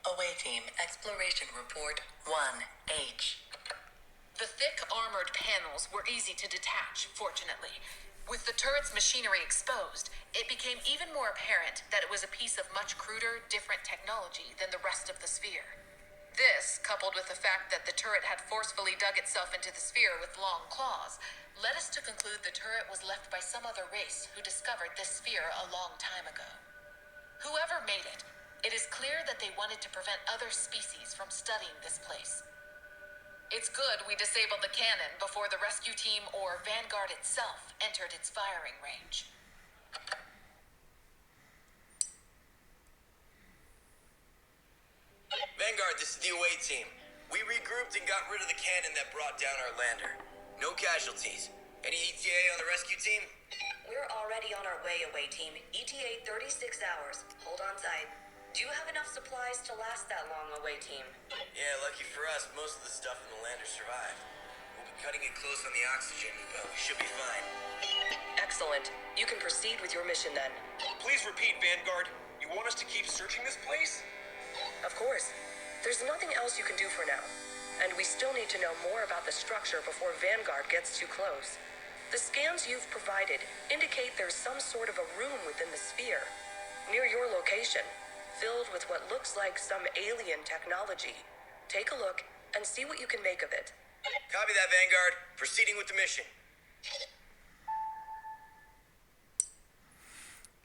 Away team, exploration report 1H. The thick armored panels were easy to detach, fortunately. With the turret's machinery exposed, it became even more apparent that it was a piece of much cruder, different technology than the rest of the sphere. This, coupled with the fact that the turret had forcefully dug itself into the sphere with long claws, led us to conclude the turret was left by some other race who discovered this sphere a long time ago. Whoever made it, it is clear that they wanted to prevent other species from studying this place. It's good we disabled the cannon before the rescue team or Vanguard itself entered its firing range. Vanguard, this is the away team. We regrouped and got rid of the cannon that brought down our lander. No casualties. Any ETA on the rescue team? We're already on our way, away team. ETA 36 hours. Hold on tight. Do you have enough supplies to last that long, away team? Yeah, lucky for us, most of the stuff in the lander survived. We'll be cutting it close on the oxygen, but we should be fine. Excellent. You can proceed with your mission then. Please repeat, Vanguard. You want us to keep searching this place? Of course. There's nothing else you can do for now. And we still need to know more about the structure before Vanguard gets too close. The scans you've provided indicate there's some sort of a room within the sphere, near your location, filled with what looks like some alien technology. Take a look and see what you can make of it. Copy that, Vanguard. Proceeding with the mission.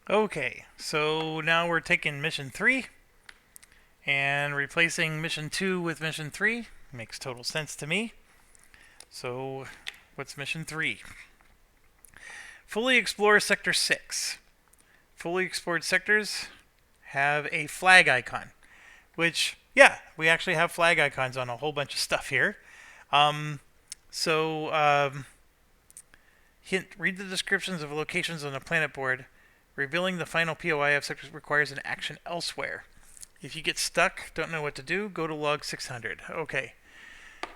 Okay, so now we're taking mission 3 and replacing mission 2 with mission 3. Makes total sense to me. So, what's mission 3? Fully explore sector 6. Fully explored sectors have a flag icon, which, yeah, we actually have flag icons on a whole bunch of stuff here. Hint, read the descriptions of locations on the planet board. Revealing the final POI of sectors requires an action elsewhere. If you get stuck, don't know what to do, go to log 600. Okay.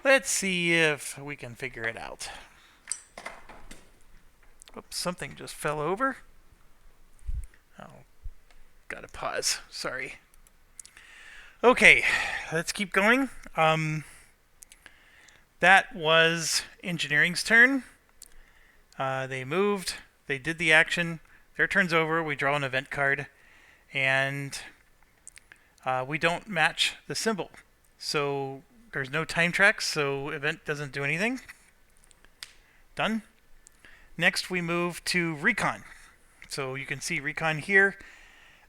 Let's see if we can figure it out. Oops, something just fell over. Oh, gotta pause. Sorry. Okay, let's keep going. That was engineering's turn. They moved. They did the action. Their turn's over. We draw an event card. And we don't match the symbol. So there's no time tracks, so event doesn't do anything. Done. Next, we move to recon. So you can see recon here.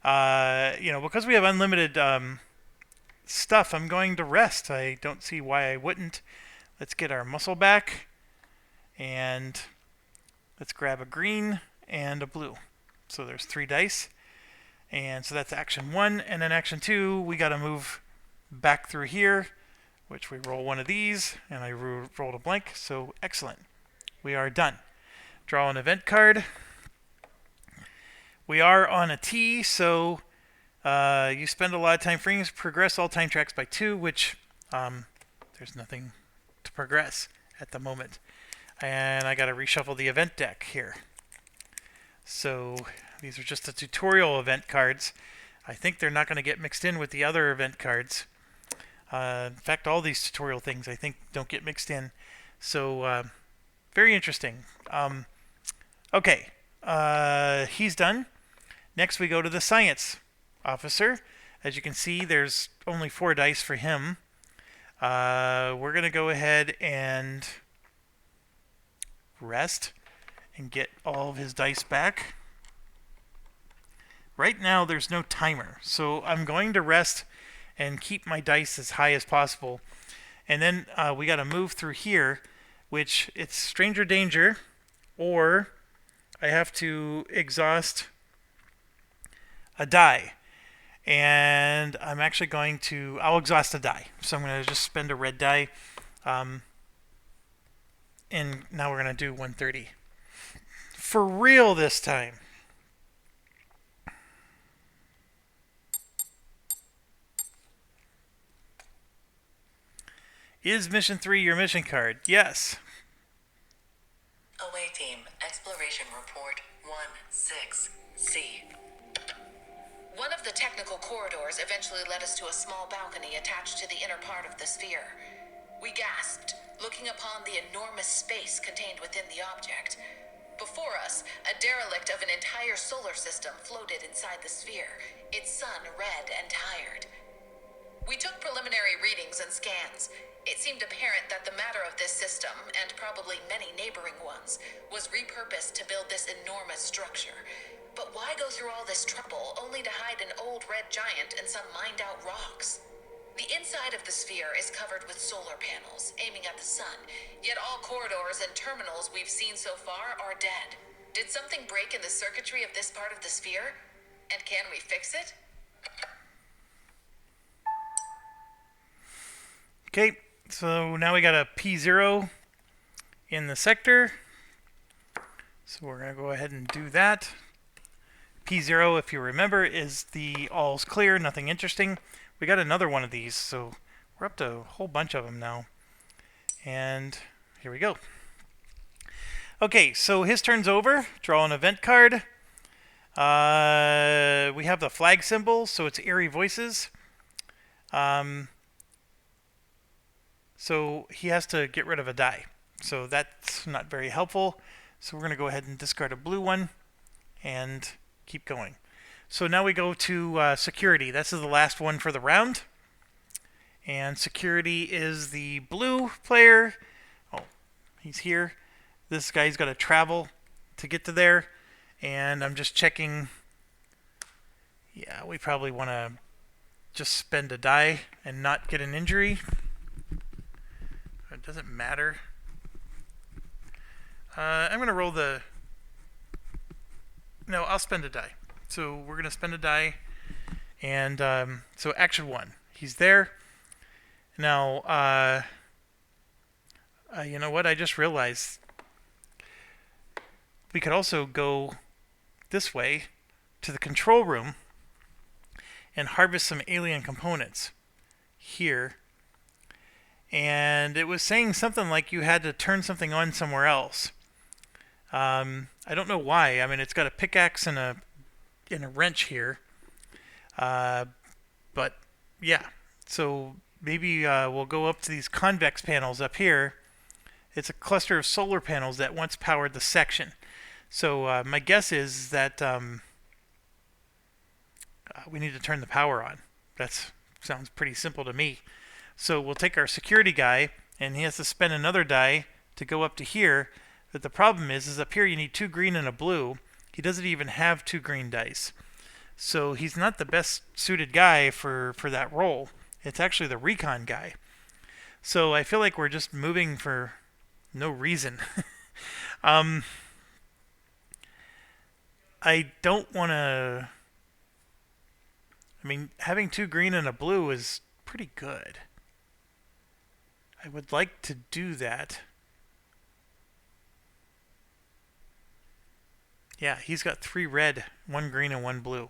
Because we have unlimited stuff, I'm going to rest. I don't see why I wouldn't. Let's get our muscle back. And let's grab a green and a blue. So there's 3 dice. And so that's action 1. And then action 2, we got to move back through here, which we roll one of these. And I rolled a blank. So excellent. We are done. Draw an event card. We are on a T, so you spend a lot of time freeing. Progress all time tracks by 2, which there's nothing to progress at the moment. And I got to reshuffle the event deck here. So these are just the tutorial event cards. I think they're not going to get mixed in with the other event cards. In fact, all these tutorial things I think don't get mixed in. So very interesting. Okay, he's done. Next we go to the science officer. As you can see, there's only 4 dice for him. We're going to go ahead and rest and get all of his dice back. Right now there's no timer, so I'm going to rest and keep my dice as high as possible. And then we got to move through here, which it's stranger danger, or I have to exhaust a die. And I'm actually going to, I'll exhaust a die. So I'm going to just spend a red die. And now we're going to do 130. For real this time. Is mission 3 your mission card? Yes. Away team, exploration report 1-6-C. One of the technical corridors eventually led us to a small balcony attached to the inner part of the sphere. We gasped, looking upon the enormous space contained within the object. Before us, a derelict of an entire solar system floated inside the sphere, its sun red and tired. We took preliminary readings and scans. It seemed apparent that the matter of this system, and probably many neighboring ones, was repurposed to build this enormous structure. But why go through all this trouble only to hide an old red giant and some mined-out rocks? The inside of the sphere is covered with solar panels, aiming at the sun, yet all corridors and terminals we've seen so far are dead. Did something break in the circuitry of this part of the sphere? And can we fix it? Okay, so now we got a P0 in the sector. So we're going to go ahead and do that. P0, if you remember, is the all's clear, nothing interesting. We got another one of these, so we're up to a whole bunch of them now. And here we go. Okay, so his turn's over. Draw an event card. We have the flag symbol, so it's Eerie Voices. So he has to get rid of a die. So that's not very helpful. So we're going to go ahead and discard a blue one and keep going. So now we go to security. This is the last one for the round. And security is the blue player. Oh, he's here. This guy's got to travel to get to there. And I'm just checking. Yeah, we probably want to just spend a die and not get an injury. It doesn't matter. I'm going to roll the... No, I'll spend a die. So we're going to spend a die. And so action 1. He's there. Now, you know what? I just realized we could also go this way to the control room and harvest some alien components here. And it was saying something like you had to turn something on somewhere else. I don't know why. I mean, it's got a pickaxe and a wrench here. But yeah, so maybe we'll go up to these convex panels up here. It's a cluster of solar panels that once powered the section. So my guess is that we need to turn the power on. That sounds pretty simple to me. So we'll take our security guy, and he has to spend another die to go up to here. But the problem is up here you need 2 green and a blue. He doesn't even have 2 green dice. So he's not the best suited guy for that role. It's actually the recon guy. So I feel like we're just moving for no reason. I don't want to... I mean, having 2 green and a blue is pretty good. I would like to do that. Yeah, he's got 3 red, 1 green, and 1 blue.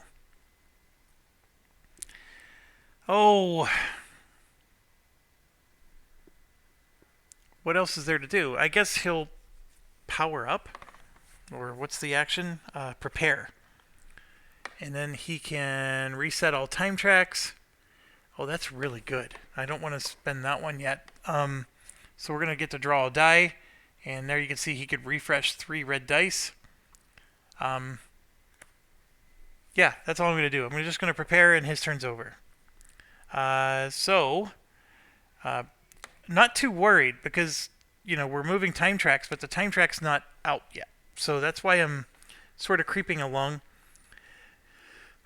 Oh. What else is there to do? I guess he'll power up. Or what's the action? Prepare. And then he can reset all time tracks. Oh, that's really good. I don't want to spend that one yet. So we're going to get to draw a die. And there you can see he could refresh 3 red dice. Yeah, that's all I'm going to do. I'm just going to prepare and his turn's over. Not too worried because, we're moving time tracks, but the time track's not out yet. So that's why I'm sort of creeping along.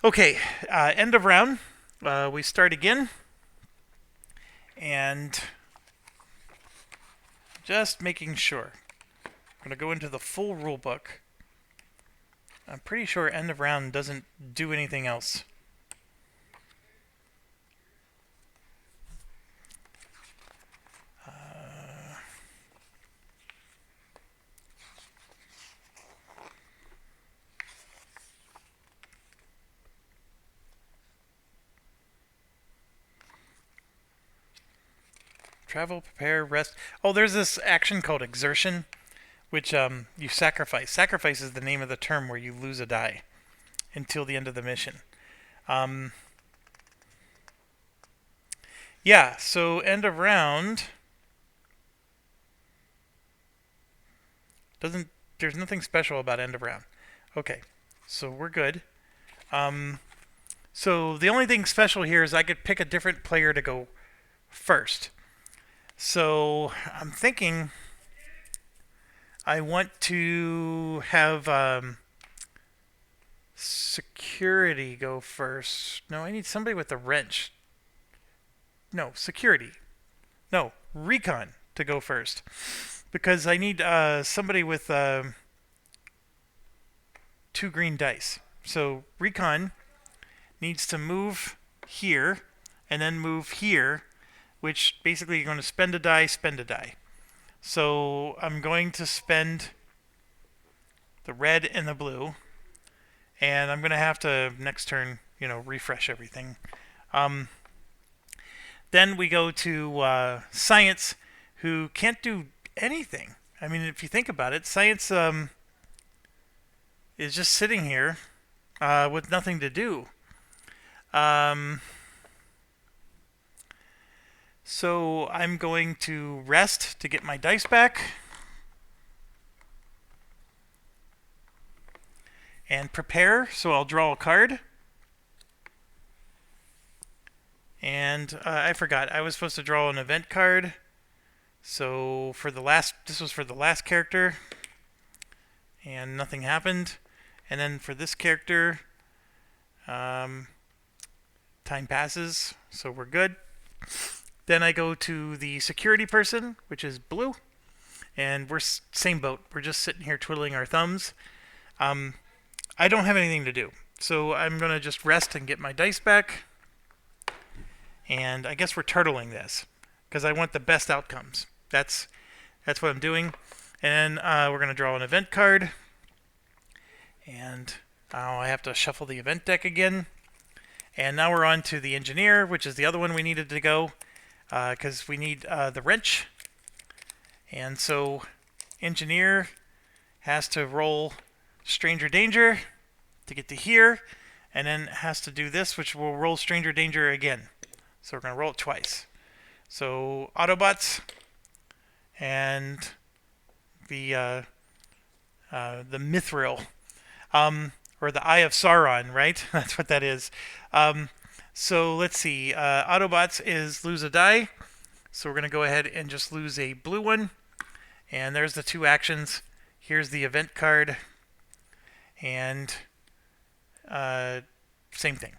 Okay, end of round. We start again. And just making sure. I'm going to go into the full rule book. I'm pretty sure end of round doesn't do anything else. Travel, prepare, rest. Oh, there's this action called exertion, which you sacrifice. Sacrifice is the name of the term where you lose a die until the end of the mission. Yeah, so end of round there's nothing special about end of round. Okay, so we're good. So the only thing special here is I could pick a different player to go first. So I'm thinking I want to have security go first. No, I need somebody with a wrench. No, security. No, recon to go first. Because I need somebody with 2 green dice. So recon needs to move here and then move here, which basically you're going to spend a die, spend a die. So I'm going to spend the red and the blue, and I'm going to have to next turn, refresh everything. Then we go to science, who can't do anything. I mean, if you think about it, science is just sitting here with nothing to do. So I'm going to rest to get my dice back. And prepare, so I'll draw a card. And I forgot, I was supposed to draw an event card. So this was for the last character. And nothing happened. And then for this character, time passes, so we're good. Then I go to the security person, which is blue, and we're same boat. We're just sitting here twiddling our thumbs. I don't have anything to do, so I'm going to just rest and get my dice back. And I guess we're turtling this, because I want the best outcomes. That's what I'm doing. And we're going to draw an event card. And I have to shuffle the event deck again. And now we're on to the engineer, which is the other one we needed to go. Because we need the wrench. And so engineer has to roll stranger danger to get to here, and then has to do this, which will roll stranger danger again. So we're going to roll it twice. So Autobots and the Mithril, or the Eye of Sauron, right? That's what that is. So let's see. Autobots is lose a die. So we're going to go ahead and just lose a blue one. And there's the 2 actions. Here's the event card. And same thing.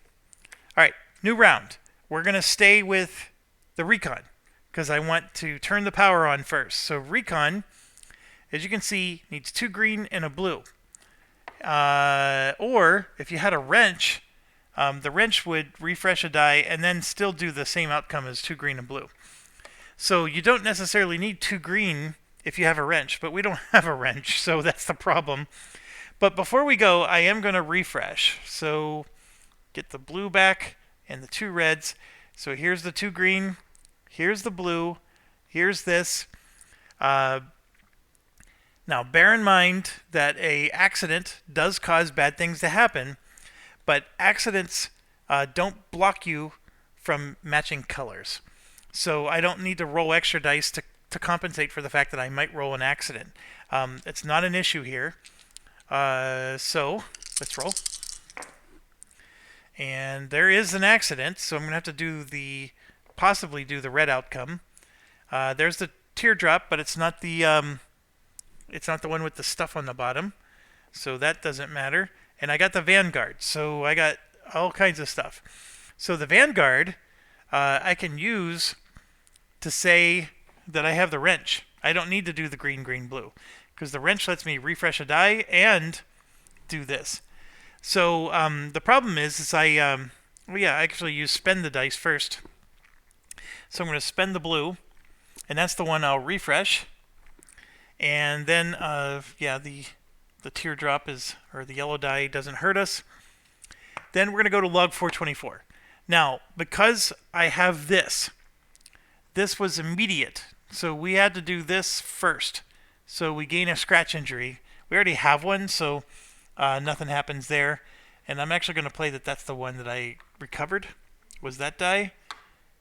All right, new round. we're going to stay with the recon because I want to turn the power on first. So recon, as you can see, needs 2 green and a blue. Or if you had a wrench, the wrench would refresh a die and then still do the same outcome as 2 green and blue. So you don't necessarily need 2 green if you have a wrench, but we don't have a wrench, so that's the problem. But before we go, I am going to refresh. So get the blue back and the 2 reds. So here's the 2 green, here's the blue, here's this. Now bear in mind that a accident does cause bad things to happen, but accidents don't block you from matching colors. So I don't need to roll extra dice to compensate for the fact that I might roll an accident. It's not an issue here. So let's roll. And there is an accident, so I'm going to have to possibly do the red outcome. There's the teardrop, but it's not the one with the stuff on the bottom, so that doesn't matter. And I got the Vanguard, so I got all kinds of stuff. So the Vanguard, I can use to say that I have the wrench. I don't need to do the green, green, blue, because the wrench lets me refresh a die and do this. So the problem is I actually use spend the dice first. So I'm going to spend the blue, and that's the one I'll refresh. And then the teardrop or the yellow die doesn't hurt us. Then we're going to go to log 424. Now, because I have this was immediate. So we had to do this first. So we gain a scratch injury. We already have one, so nothing happens there. And I'm actually going to play that that's the one that I recovered, was that die.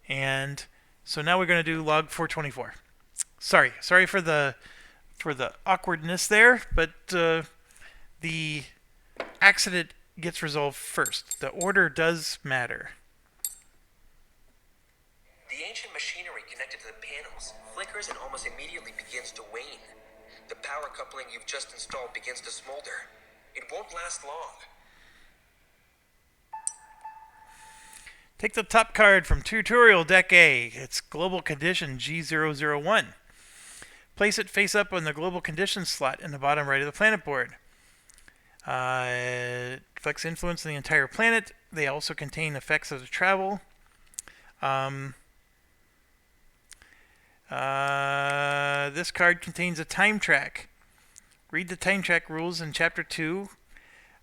And so now we're going to do log 424. Sorry for the awkwardness there, but the accident gets resolved first. The order does matter. The ancient machinery connected to the panels flickers and almost immediately begins to wane. The power coupling you've just installed begins to smolder. It won't last long. Take the top card from Tutorial Deck A. It's Global Condition G001. Place it face up on the Global Condition slot in the bottom right of the planet board. It reflects influence on the entire planet. They also contain effects of the travel. This card contains a time track. Read the time track rules in Chapter 2.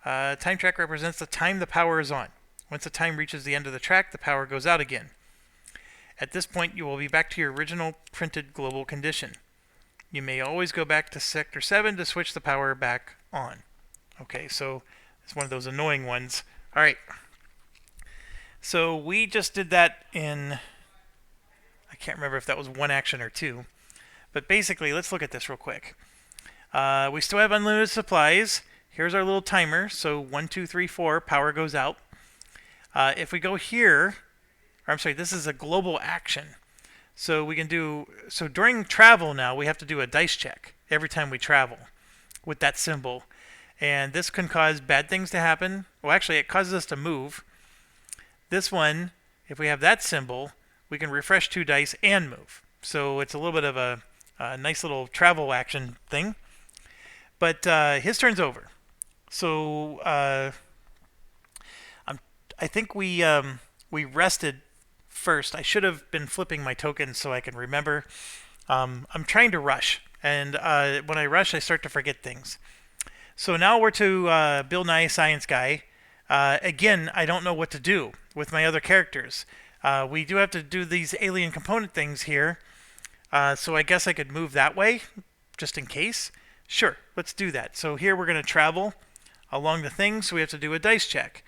Time track represents the time the power is on. Once the time reaches the end of the track, the power goes out again. At this point, you will be back to your original printed global condition. You may always go back to Sector 7 to switch the power back on. Okay, so it's one of those annoying ones. All right. So we just did that in... I can't remember if that was 1 action or 2. But basically, let's look at this real quick. We still have unlimited supplies. Here's our little timer. So 1, 2, 3, 4, power goes out. If we go here, or I'm sorry, this is a global action. So we can do, so during travel now, we have to do a dice check every time we travel with that symbol. And this can cause bad things to happen. Well, actually, it causes us to move. This one, if we have that symbol, we can refresh 2 dice and move. So it's a little bit of a nice little travel action thing. But his turn's over. So I think we rested first. I should have been flipping my tokens so I can remember. I'm trying to rush, and when I rush, I start to forget things. So now we're to Bill Nye Science Guy. Again, I don't know what to do with my other characters. We do have to do these alien component things here, so I guess I could move that way, just in case. Sure, let's do that. So here we're going to travel along the thing, so we have to do a dice check.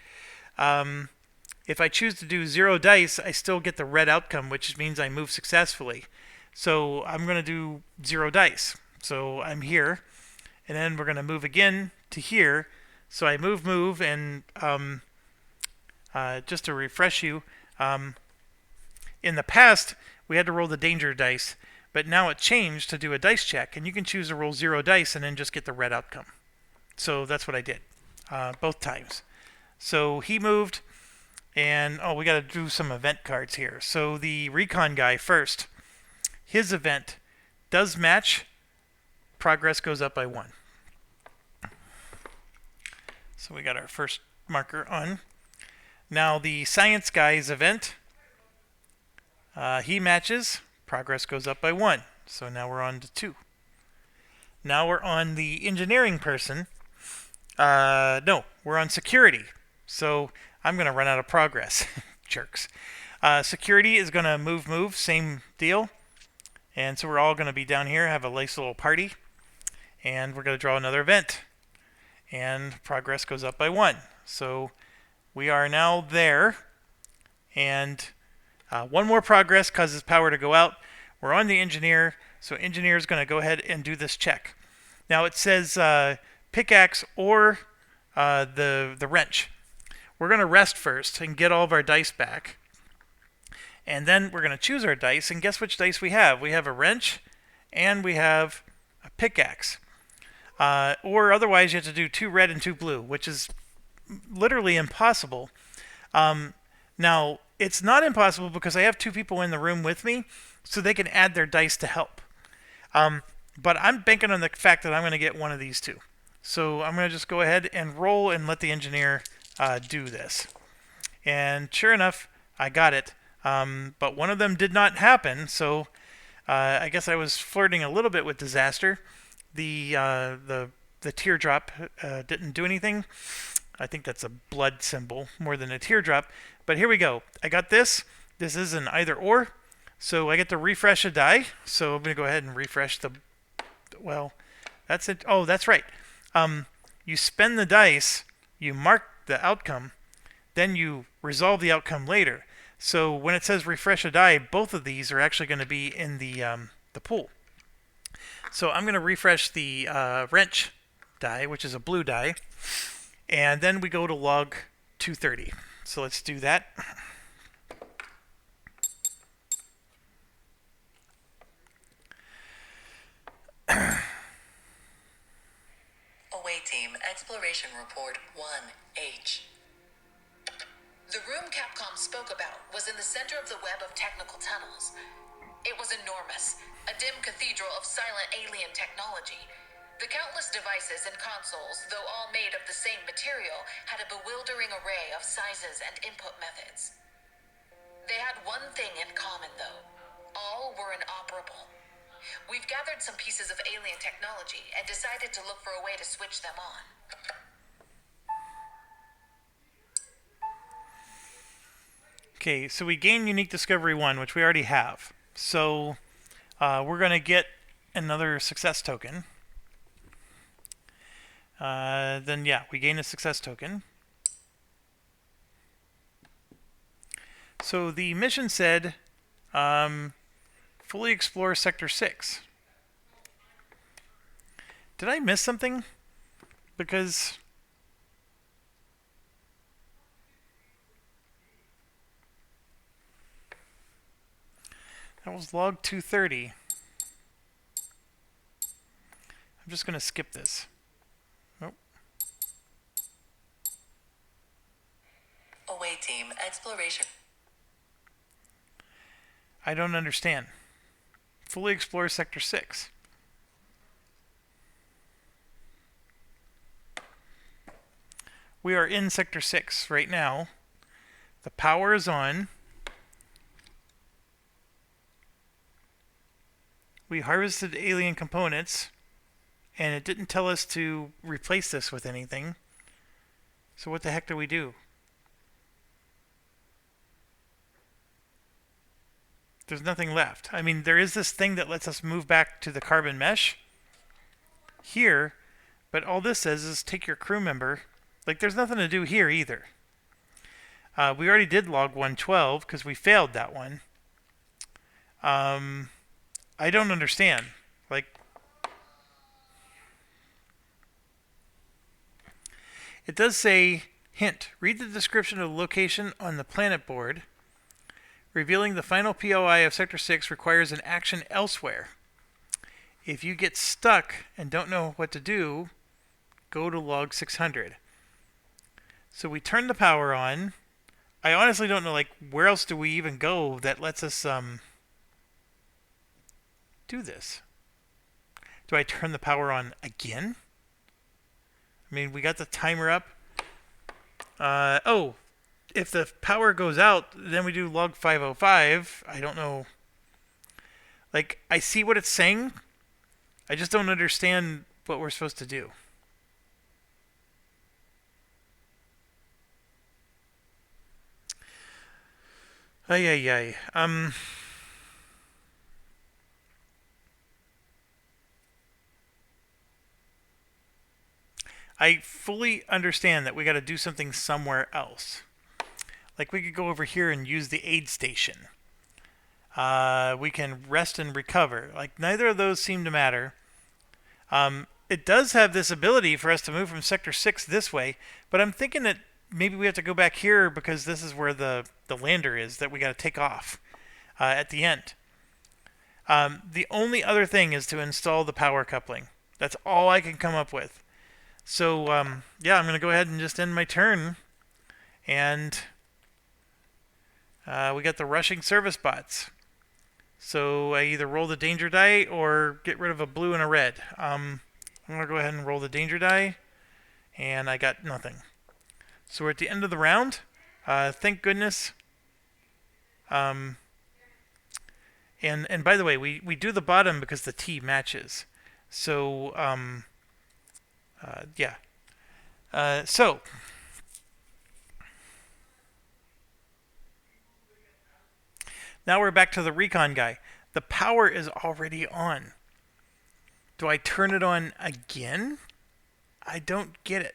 If I choose to do 0 dice, I still get the red outcome, which means I move successfully. So I'm going to do 0 dice. So I'm here, and then we're going to move again to here. So I move, and just to refresh you, in the past, we had to roll the danger dice, but now it changed to do a dice check, and you can choose to roll 0 dice and then just get the red outcome. So that's what I did, both times. So he moved, And oh, we got to do some event cards here. So the recon guy first, his event does match. Progress goes up by 1. So we got our first marker on. Now the science guy's event, he matches. Progress goes up by 1. So now we're on to 2. Now we're on the engineering person. No, we're on security. So I'm going to run out of progress. Jerks. Security is going to move, same deal. And so we're all going to be down here, have a nice little party. And we're going to draw another event. And progress goes up by 1. So we are now there. And 1 more progress causes power to go out. We're on the engineer. So engineer is going to go ahead and do this check. Now it says pickaxe or the wrench. We're going to rest first and get all of our dice back. And then we're going to choose our dice. And guess which dice we have? We have a wrench and we have a pickaxe. Or otherwise you have to do 2 red and 2 blue, which is literally impossible. Now, it's not impossible because I have 2 people in the room with me, so they can add their dice to help. But I'm banking on the fact that I'm going to get one of these 2. So I'm going to just go ahead and roll and let the engineer do this. And sure enough, I got it. But one of them did not happen, so I guess I was flirting a little bit with disaster. The teardrop didn't do anything. I think that's a blood symbol more than a teardrop. But here we go. I got this. This is an either or. So I get to refresh a die. So I'm going to go ahead and refresh the... Well, that's it. Oh, that's right. You spend the dice. You mark the outcome. Then you resolve the outcome later. So when it says refresh a die, both of these are actually going to be in the pool. So I'm going to refresh the wrench die, which is a blue die. And then we go to log 230. So let's do that. Away team, exploration report 1H. The room Capcom spoke about was in the center of the web of technical tunnels. It was enormous, a dim cathedral of silent alien technology. The countless devices and consoles, though all made of the same material, had a bewildering array of sizes and input methods. They had one thing in common, though. All were inoperable. We've gathered some pieces of alien technology and decided to look for a way to switch them on. Okay, so we gain Unique Discovery 1, which we already have. So we're going to get another success token. Then yeah, we gain a success token. So the mission said fully explore Sector 6. Did I miss something? Because that was log 230. I'm just going to skip this. Nope. Away team, exploration. I don't understand. Fully explore Sector 6. We are in Sector 6 right now. The power is on. We harvested alien components, and it didn't tell us to replace this with anything. So what the heck do we do? There's nothing left. I mean, there is this thing that lets us move back to the carbon mesh here, but all this says is take your crew member. Like, there's nothing to do here either. We already did log 112 because we failed that one. I don't understand. Like, it does say, hint, read the description of the location on the planet board. Revealing the final POI of Sector 6 requires an action elsewhere. If you get stuck and don't know what to do, go to log 600. So we turn the power on. I honestly don't know, like, where else do we even go that lets us do this? Do I turn the power on again? I mean, we got the timer up. Oh, if the power goes out, then we do log 505. I don't know. Like, I see what it's saying. I just don't understand what we're supposed to do. Ay, ay, ay. I fully understand that we got to do something somewhere else. Like, we could go over here and use the aid station. We can rest and recover. Like, neither of those seem to matter. It does have this ability for us to move from Sector 6 this way, but I'm thinking that maybe we have to go back here because this is where the lander is that we got to take off at the end. The only other thing is to install the power coupling. That's all I can come up with. So, yeah, I'm going to go ahead and just end my turn. And we got the rushing service bots. So I either roll the danger die or get rid of a blue and a red. I'm going to go ahead and roll the danger die. And I got nothing. So we're at the end of the round. Thank goodness. And by the way, we do the bottom because the T matches. So, yeah. So, now we're back to the recon guy. The power is already on. Do I turn it on again? I don't get it.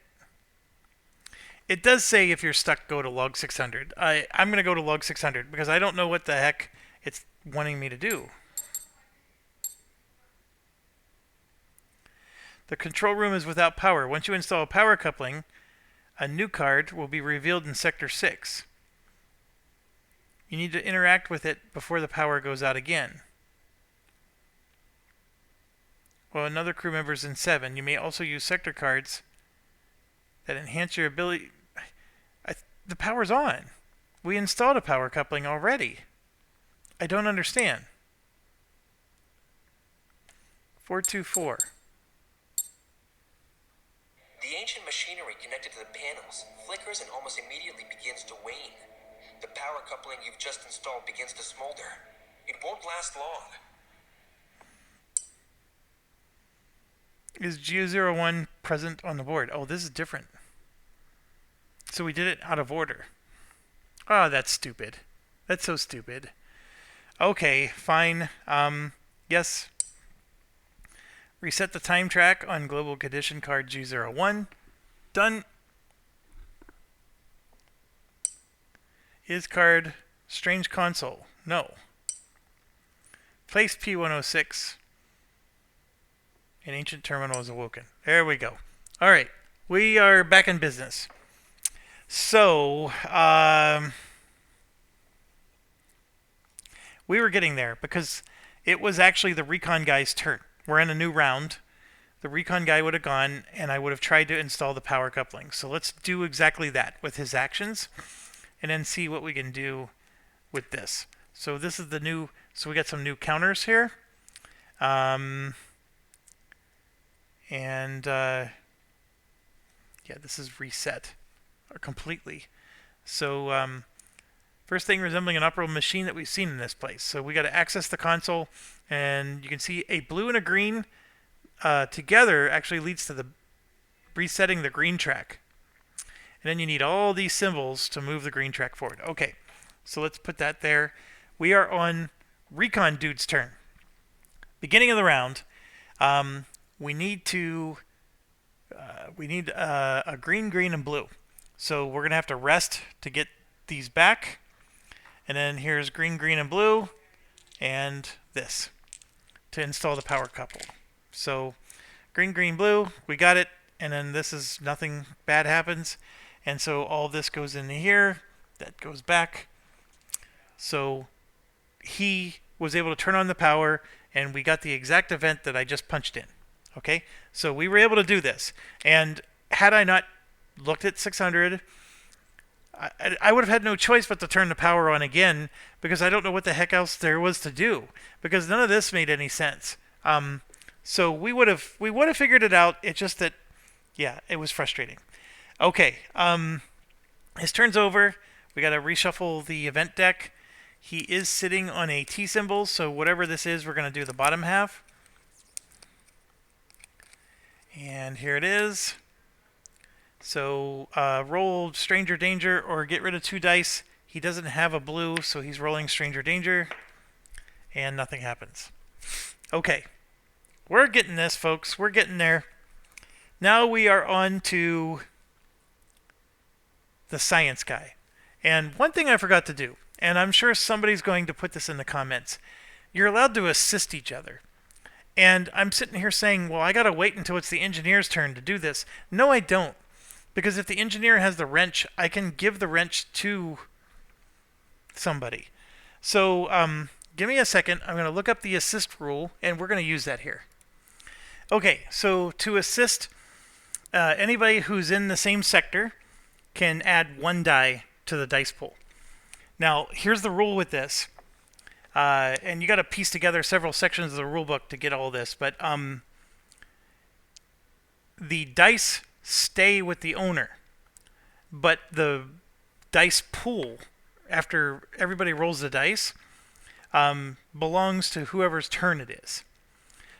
It does say if you're stuck, go to log 600. I'm going to go to log 600 because I don't know what the heck it's wanting me to do. The control room is without power. Once you install a power coupling, a new card will be revealed in Sector 6. You need to interact with it before the power goes out again. Well, another crew member is in 7. You may also use sector cards that enhance your ability. The power's on. We installed a power coupling already. I don't understand. 424. The ancient machinery connected to the panels flickers and almost immediately begins to wane. The power coupling you've just installed begins to smolder. It won't last long. Is Geo01 present on the board? Oh, this is different. So we did it out of order. Oh, that's stupid. That's so stupid. Okay, fine. Yes. Reset the time track on global condition card G01. Done. Is card strange console? No. Place P106. An ancient terminal is awoken. There we go. All right. We are back in business. So, we were getting there because it was actually the recon guy's turn. We're in a new round. The recon guy would have gone, and I would have tried to install the power coupling. So let's do exactly that with his actions, and then see what we can do with this. So this is the new. So we got some new counters here, and yeah, this is reset completely. So first thing resembling an operable machine that we've seen in this place. So we got to access the console, and you can see a blue and a green together actually leads to the resetting the green track. And then you need all these symbols to move the green track forward. Okay, so let's put that there. We are on Recon Dude's turn. Beginning of the round, we need a green, green, and blue. So we're going to have to rest to get these back. And then here's green, green, and blue, and this to install the power couple. So green, green, blue, we got it. And then this is nothing bad happens. And so all this goes into here. That goes back. So he was able to turn on the power, and we got the exact event that I just punched in. Okay? So we were able to do this. And had I not looked at 600, I would have had no choice but to turn the power on again, because I don't know what the heck else there was to do, because none of this made any sense. So we would have figured it out. It's just that, yeah, it was frustrating. Okay, his turn's over. We got to reshuffle the event deck. He is sitting on a T symbol, so whatever this is, we're going to do the bottom half. And here it is. So roll Stranger Danger or get rid of 2 dice. He doesn't have a blue, so he's rolling Stranger Danger, and nothing happens. Okay, we're getting this, folks. We're getting there. Now we are on to the science guy. And one thing I forgot to do, and I'm sure somebody's going to put this in the comments, you're allowed to assist each other. And I'm sitting here saying, well, I got to wait until it's the engineer's turn to do this. No, I don't. Because if the engineer has the wrench, I can give the wrench to somebody. So give me a second. I'm going to look up the assist rule, and we're going to use that here. Okay, so to assist, anybody who's in the same sector can add 1 die to the dice pool. Now, here's the rule with this. And you got to piece together several sections of the rule book to get all this, but the dice stay with the owner, but the dice pool, after everybody rolls the dice, belongs to whoever's turn it is.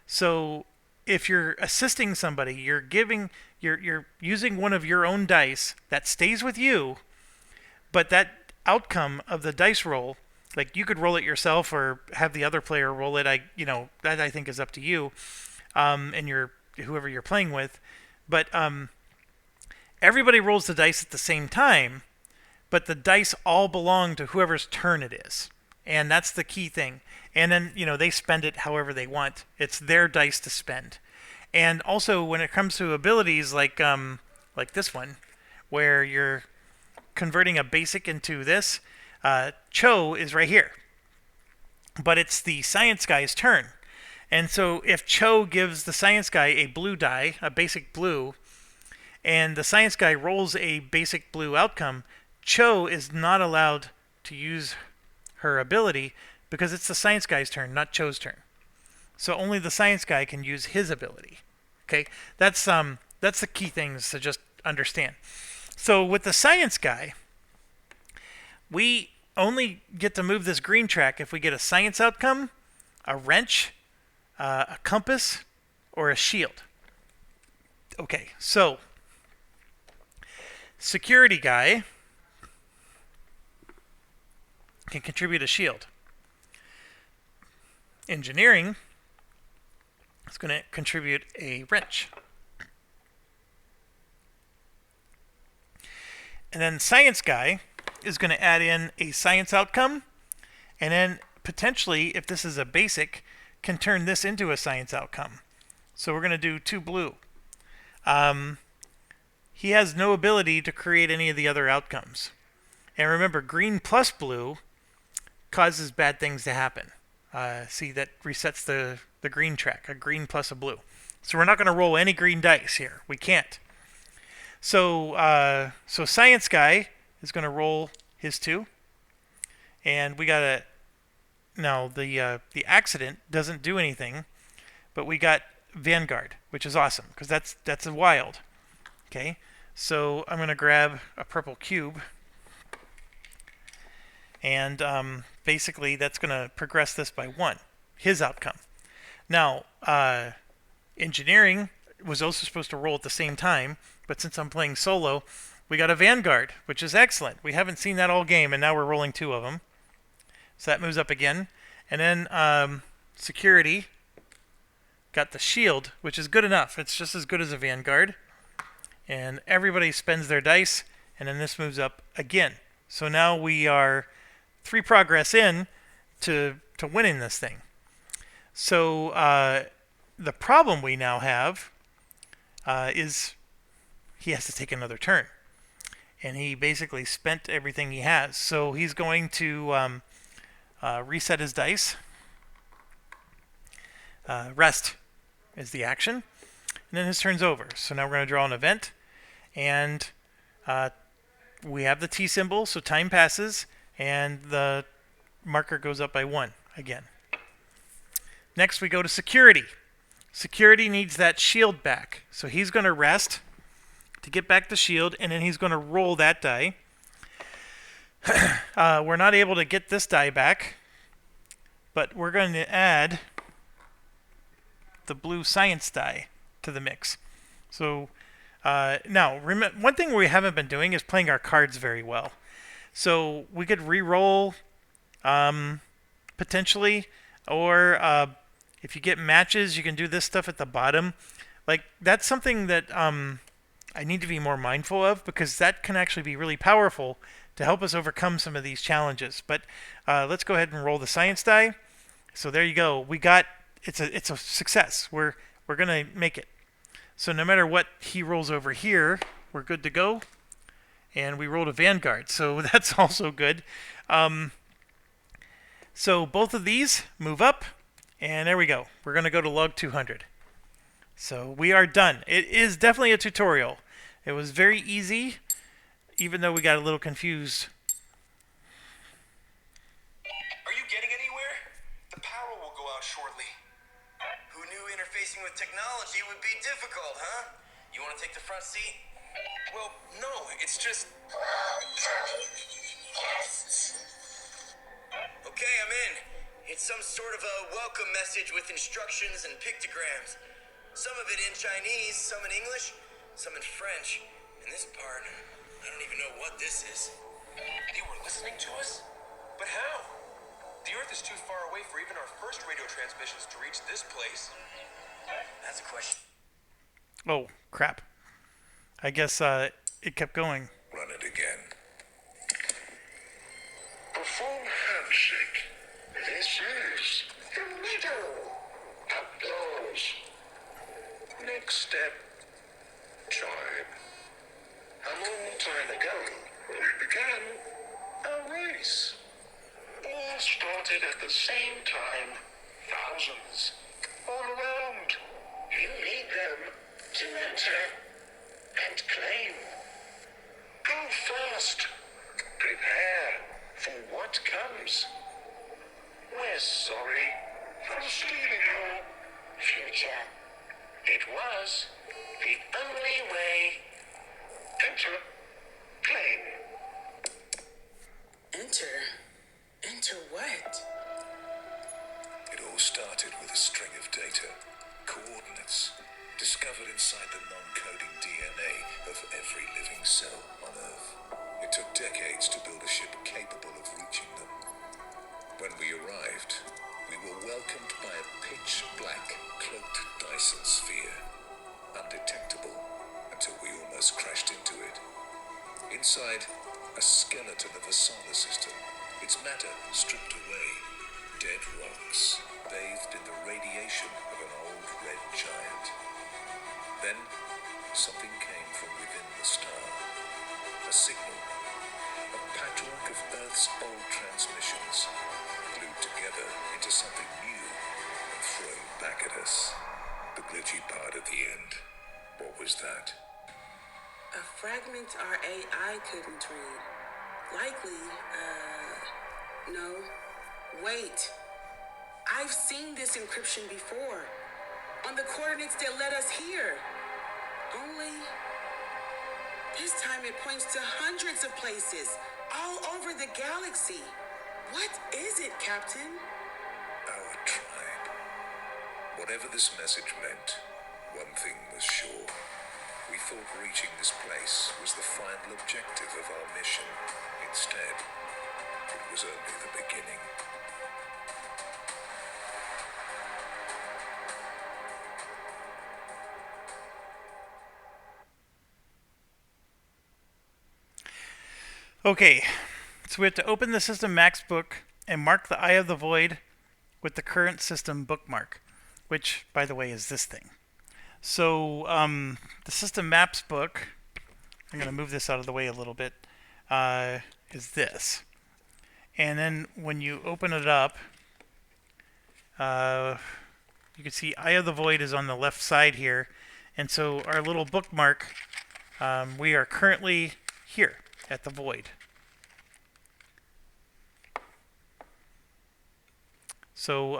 So if you're assisting somebody, you're using one of your own dice that stays with you, but that outcome of the dice roll, like you could roll it yourself or have the other player roll it. That I think is up to you, and whoever you're playing with. But everybody rolls the dice at the same time, but the dice all belong to whoever's turn it is, and that's the key thing. And then they spend it however they want. It's their dice to spend. And also when it comes to abilities like this one, where you're converting a basic into this. Cho is right here, but it's the science guy's turn. And so if Cho gives the science guy a blue die, a basic blue, and the science guy rolls a basic blue outcome, Cho is not allowed to use her ability because it's the science guy's turn, not Cho's turn. So only the science guy can use his ability. Okay, that's the key things to just understand. So with the science guy, we only get to move this green track if we get a science outcome, a wrench, a compass, or a shield. Okay, so security guy can contribute a shield. Engineering is going to contribute a wrench. And then science guy is going to add in a science outcome, and then potentially, if this is a basic, can turn this into a science outcome. So we're going to do 2 blue. He has no ability to create any of the other outcomes. And remember, green plus blue causes bad things to happen. See, that resets the green track, a green plus a blue. So we're not going to roll any green dice here. We can't. So science guy is going to roll his 2, and we got to. Now the accident doesn't do anything, but we got Vanguard, which is awesome because that's a wild. Okay, so I'm going to grab a purple cube, and basically that's going to progress this by 1. His outcome. Now engineering was also supposed to roll at the same time, but since I'm playing solo, we got a Vanguard, which is excellent. We haven't seen that all game, and now we're rolling 2 of them. So that moves up again. And then security got the shield, which is good enough. It's just as good as a Vanguard. And everybody spends their dice, and then this moves up again. So now we are 3 progress in to winning this thing. So the problem we now have is he has to take another turn. And he basically spent everything he has. So he's going to reset his dice. Rest is the action. And then his turn's over. So now we're going to draw an event. And we have the T symbol, so time passes, and the marker goes up by 1 again. Next, we go to security. Security needs that shield back, so he's going to rest to get back the shield, and then he's going to roll that die. We're not able to get this die back, but we're going to add the blue science die to the mix. So now, one thing we haven't been doing is playing our cards very well. So we could re-roll potentially, or if you get matches, you can do this stuff at the bottom. Like, that's something that I need to be more mindful of, because that can actually be really powerful to help us overcome some of these challenges. But let's go ahead and roll the science die. So there you go. We got it's a success. We're gonna make it. So no matter what he rolls over here, we're good to go. And we rolled a Vanguard, so that's also good. So both of these move up, and there we go. We're gonna go to log 200. So we are done. It is definitely a tutorial. It was very easy, even though we got a little confused. Are you getting anywhere? The power will go out shortly. Who knew interfacing with technology would be difficult, huh? You want to take the front seat? Well, no, it's just... Okay, I'm in. It's some sort of a welcome message with instructions and pictograms. Some of it in Chinese, some in English, some in French. And this part, I don't even know what this is. They were listening to us? But how? The Earth is too far away for even our first radio transmissions to reach this place. That's a question. Oh, crap. I guess it kept going. Run it again. Perform handshake. This is the middle. Applause. Next step. Chime. A long time ago, we began a race. All started at the same time. Thousands. All around. You need them to enter and claim. Go fast. Prepare for what comes. We're sorry for stealing your future. It was the only way. Enter. Claim. Enter? Enter what? It all started with a string of data, coordinates, discovered inside the non-coding DNA of every living cell on Earth. It took decades to build a ship capable of reaching them. When we arrived, we were welcomed by a pitch-black, cloaked Dyson sphere, undetectable until we almost crashed into it. Inside, a skeleton of a solar system, its matter stripped away, dead rocks, bathed in the radiation of an old red giant. Then, something came from within the star. A signal, a patchwork of Earth's old transmissions, glued together into something new and thrown back at us. The glitchy part at the end. What was that? A fragment our AI couldn't read. Likely, no. Wait. I've seen this encryption before. On the coordinates that led us here. Only, this time it points to hundreds of places, all over the galaxy. What is it, Captain? Our tribe. Whatever this message meant, one thing was sure. We thought reaching this place was the final objective of our mission. Instead, it was only the beginning. Okay, so we have to open the System Max book and mark the Eye of the Void with the current system bookmark, which, by the way, is this thing. So the System Maps book, I'm going to move this out of the way a little bit, is this. And then when you open it up, you can see Eye of the Void is on the left side here. And so our little bookmark, we are currently here. at the void. So,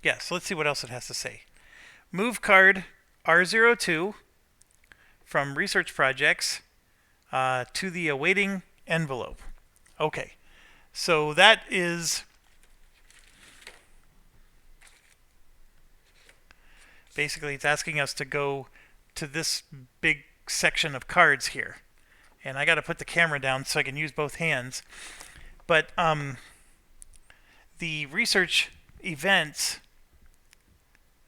yeah, so let's see what else it has to say. Move card R02 from research projects to the awaiting envelope. Okay, so that is basically, it's asking us to go to this big section of cards here. And I got to put the camera down so I can use both hands. But the research events,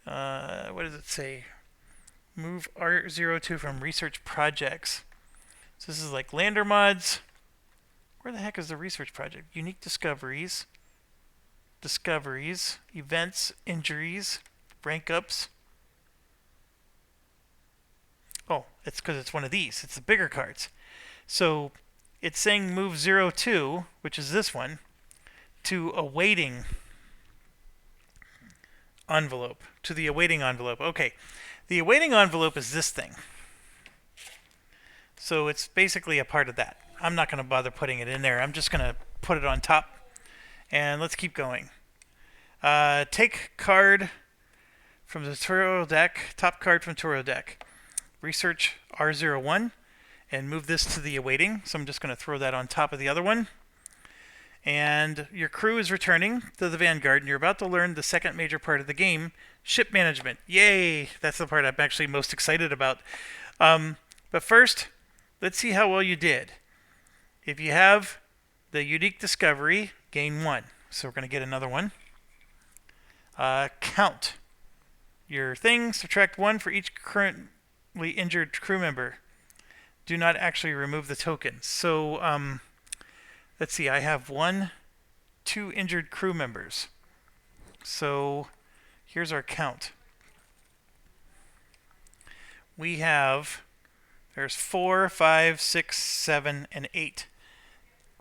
what does it say? Move R02 from research projects. So this is like lander mods. Where the heck is the research project? Unique discoveries, events, injuries, rank ups. Oh, it's because it's one of these. It's the bigger cards. So it's saying move 02, which is this one, to awaiting envelope. To the awaiting envelope. Okay. The awaiting envelope is this thing. So it's basically a part of that. I'm not going to bother putting it in there. I'm just going to put it on top. And let's keep going. Take card from the tutorial deck. Top card from tutorial deck. Research R01. And move this to the awaiting. So I'm just going to throw that on top of the other one. And your crew is returning to the Vanguard. And you're about to learn the second major part of the game. Ship management. Yay! That's the part I'm actually most excited about. But first, let's see how well you did. If you have the unique discovery, gain 1. So we're going to get another one. Count your thing. Subtract 1 for each currently injured crew member. Do not actually remove the tokens. So let's see. I have 2 injured crew members. So here's our count. We have, there's 4, 5, 6, 7, and 8.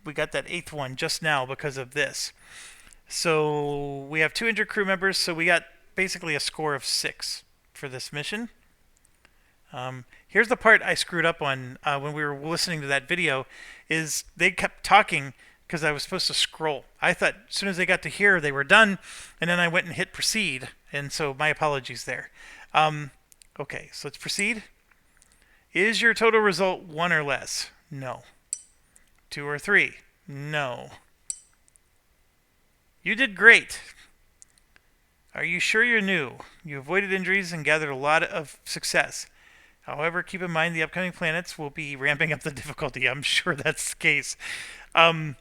We got that 8th one just now because of this. So we have 2 injured crew members, so we got basically a score of 6 for this mission. Here's the part I screwed up on when we were listening to that video, is they kept talking because I was supposed to scroll. I thought as soon as they got to here, they were done, and then I went and hit proceed, and so my apologies there. Okay, so let's proceed. Is your total result 1 or less? No. 2 or 3? No. You did great. Are you sure you're new? You avoided injuries and gathered a lot of success. However, keep in mind the upcoming planets will be ramping up the difficulty. I'm sure that's the case. Yeah,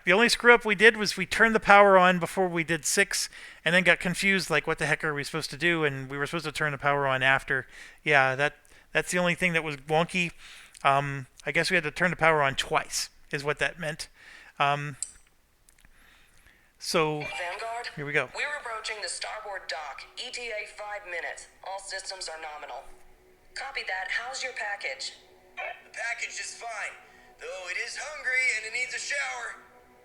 the only screw up we did was we turned the power on before we did 6 and then got confused like what the heck are we supposed to do, and we were supposed to turn the power on after. Yeah, that's the only thing that was wonky. I guess we had to turn the power on twice is what that meant. So Vanguard, here we go. We're approaching the starboard dock. ETA 5 minutes. All systems are nominal. Copy that. How's your package? The package is fine, though it is hungry and it needs a shower.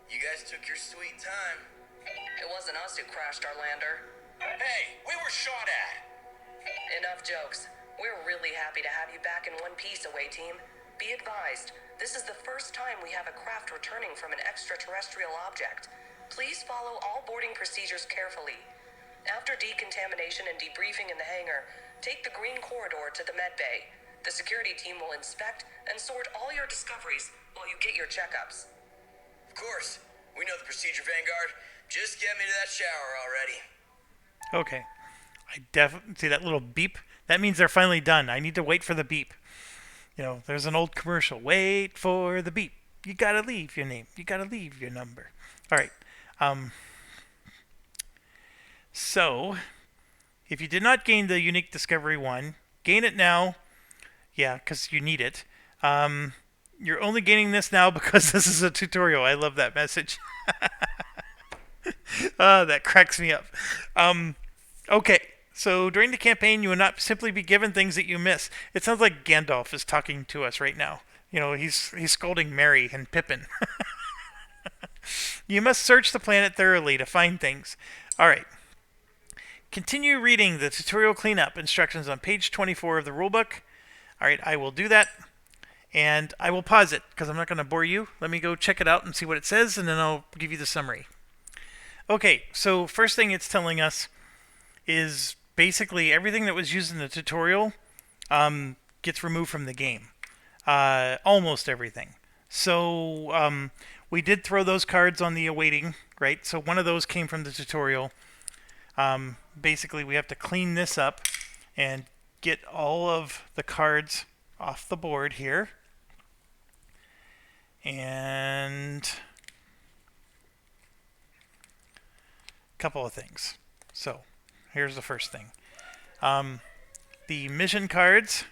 You guys took your sweet time. It wasn't us who crashed our lander. Hey, we were shot at. Enough jokes. We're really happy to have you back in one piece, away team. Be advised, this is the first time we have a craft returning from an extraterrestrial object. Please follow all boarding procedures carefully. After decontamination and debriefing in the hangar, take the green corridor to the med bay. The security team will inspect and sort all your discoveries while you get your checkups. Of course. We know the procedure, Vanguard. Just get me to that shower already. Okay. I definitely see that little beep. That means they're finally done. I need to wait for the beep. You know, there's an old commercial. Wait for the beep. You gotta leave your name. You gotta leave your number. All right. So, if you did not gain the unique discovery 1, gain it now. Yeah, because you need it. You're only gaining this now because this is a tutorial. I love that message. That cracks me up. Okay, so during the campaign, you will not simply be given things that you miss. It sounds like Gandalf is talking to us right now. You know, he's scolding Merry and Pippin. You must search the planet thoroughly to find things. All right. Continue reading the tutorial cleanup instructions on page 24 of the rulebook. All right, I will do that. And I will pause it because I'm not going to bore you. Let me go check it out and see what it says, and then I'll give you the summary. Okay, so first thing it's telling us is basically everything that was used in the tutorial gets removed from the game. Almost everything. So we did throw those cards on the awaiting, right? So one of those came from the tutorial. Basically, we have to clean this up and get all of the cards off the board here. And a couple of things. So here's the first thing. The mission cards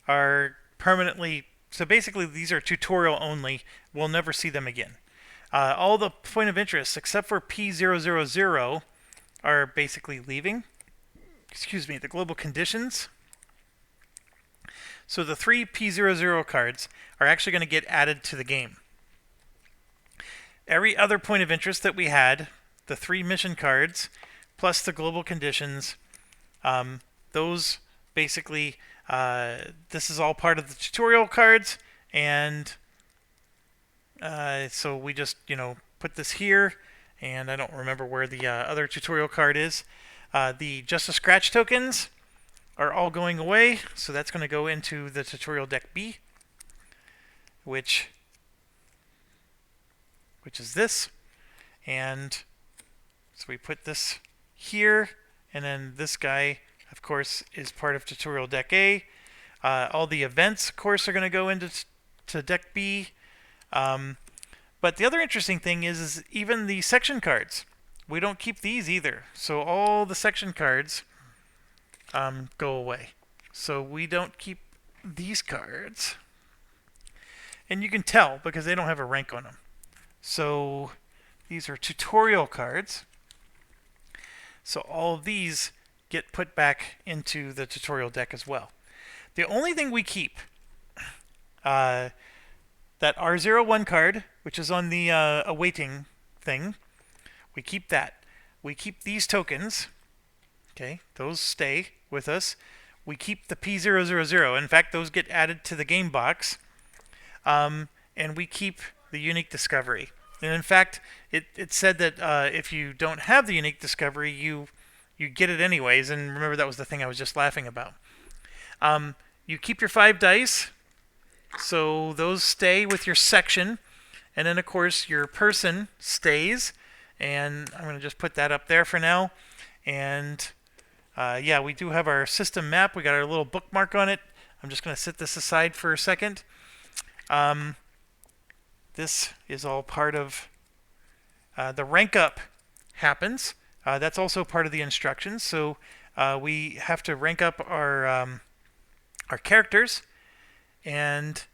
are permanently, so basically these are tutorial only. We'll never see them again. All the point of interest except for P000 are basically leaving. Excuse me, the global conditions. So the 3 P00 cards are actually going to get added to the game. Every other point of interest that we had, the 3 mission cards, plus the global conditions, those basically, this is all part of the tutorial cards, and so we just, put this here, and I don't remember where the other tutorial card is. The Just a Scratch tokens are all going away, so that's going to go into the tutorial deck B, which is this. And so we put this here, and then this guy, of course, is part of tutorial deck A. All the events, of course, are going to go into deck B. But the other interesting thing is even the section cards. We don't keep these either. So all the section cards go away. So we don't keep these cards. And you can tell because they don't have a rank on them. So these are tutorial cards. So all of these get put back into the tutorial deck as well. The only thing we keep, that R01 card, which is on the awaiting thing, we keep that. We keep these tokens. Okay, those stay with us. We keep the P000. In fact, those get added to the game box. And we keep the unique discovery. And in fact, it said that if you don't have the unique discovery, you get it anyways. And remember, that was the thing I was just laughing about. You keep your 5 dice. So those stay with your section. And then, of course, your person stays. And I'm going to just put that up there for now. And yeah, we do have our system map. We got our little bookmark on it. I'm just going to set this aside for a second. This is all part of the rank up happens. That's also part of the instructions. So we have to rank up our characters, and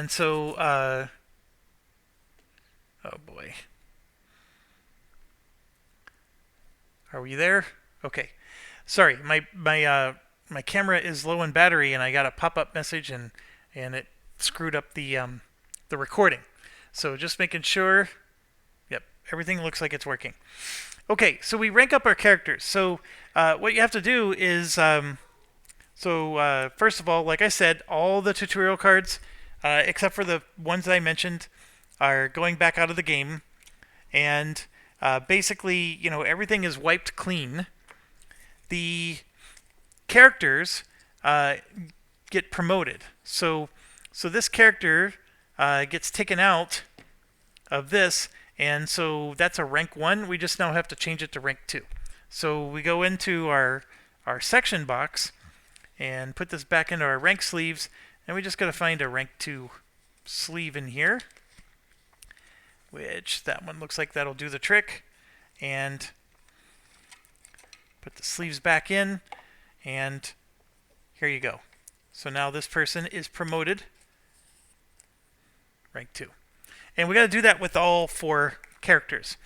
so oh boy, are we there? Okay, sorry, my camera is low in battery, and I got a pop-up message, and it screwed up the recording. So just making sure. Yep, everything looks like it's working. Okay, so we rank up our characters. So what you have to do is, first of all, like I said, all the tutorial cards, except for the ones that I mentioned, are going back out of the game. And basically, everything is wiped clean. The characters get promoted. So this character gets taken out of this, and so that's a rank 1. We just now have to change it to rank 2. So we go into our section box and put this back into our rank sleeves, and we just got to find a rank 2 sleeve in here, which that one looks like that'll do the trick. And put the sleeves back in, and here you go. So now this person is promoted, rank 2. And we got to do that with all 4 characters.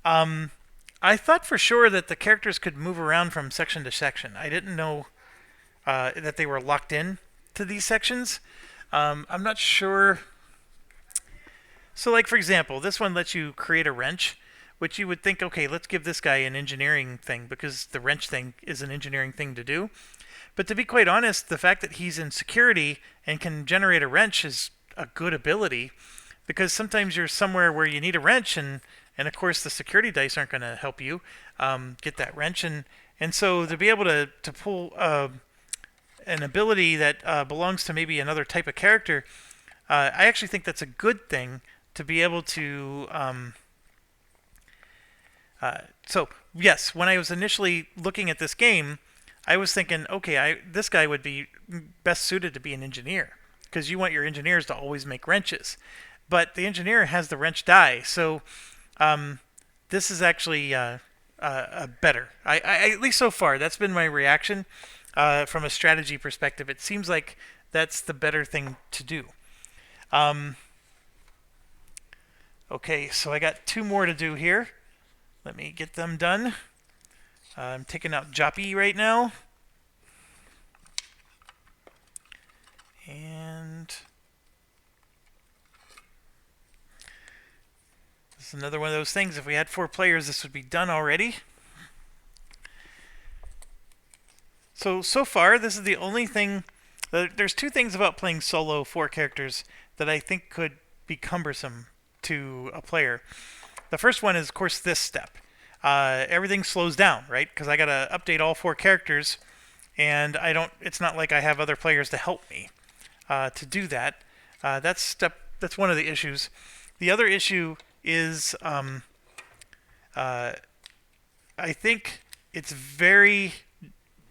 I thought for sure that the characters could move around from section to section. I didn't know that they were locked in to these sections. I'm not sure. So like, for example, this one lets you create a wrench. which you would think, okay, let's give this guy an engineering thing because the wrench thing is an engineering thing to do. But to be quite honest, the fact that he's in security and can generate a wrench is a good ability, because sometimes you're somewhere where you need a wrench, and of course the security dice aren't going to help you get that wrench, and so to be able to pull an ability that belongs to maybe another type of character, I actually think that's a good thing to be able to. So yes, when I was initially looking at this game, I was thinking, okay, this guy would be best suited to be an engineer, because you want your engineers to always make wrenches. But the engineer has the wrench die, so this is actually better. I at least so far, that's been my reaction from a strategy perspective. It seems like that's the better thing to do. Okay, so I got 2 more to do here. Let me get them done. I'm taking out Joppy right now. And this is another one of those things. If we had 4 players, this would be done already. So far, this is the only thing. There's 2 things about playing solo 4 characters that I think could be cumbersome to a player. The first one is, of course, this step. Everything slows down, right? Because I got to update all 4 characters, and it's not like I have other players to help me to do that. That's one of the issues. The other issue is I think it's very,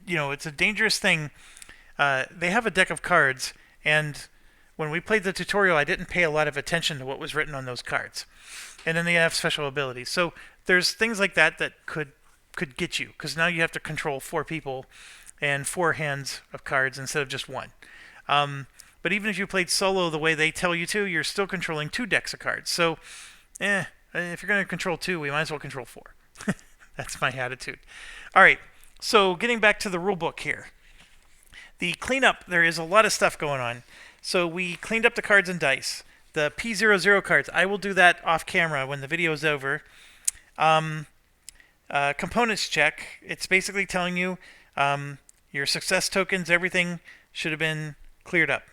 it's a dangerous thing. They have a deck of cards, and when we played the tutorial, I didn't pay a lot of attention to what was written on those cards. And then they have special abilities. So there's things like that could get you, because now you have to control 4 people and 4 hands of cards instead of just 1. But even if you played solo the way they tell you to, you're still controlling 2 decks of cards. So, if you're going to control 2, we might as well control 4. That's my attitude. All right, so getting back to the rule book here. The cleanup, there is a lot of stuff going on. So we cleaned up the cards and dice. The P00 cards, I will do that off camera when the video is over. Components check, it's basically telling you your success tokens, everything should have been cleared up.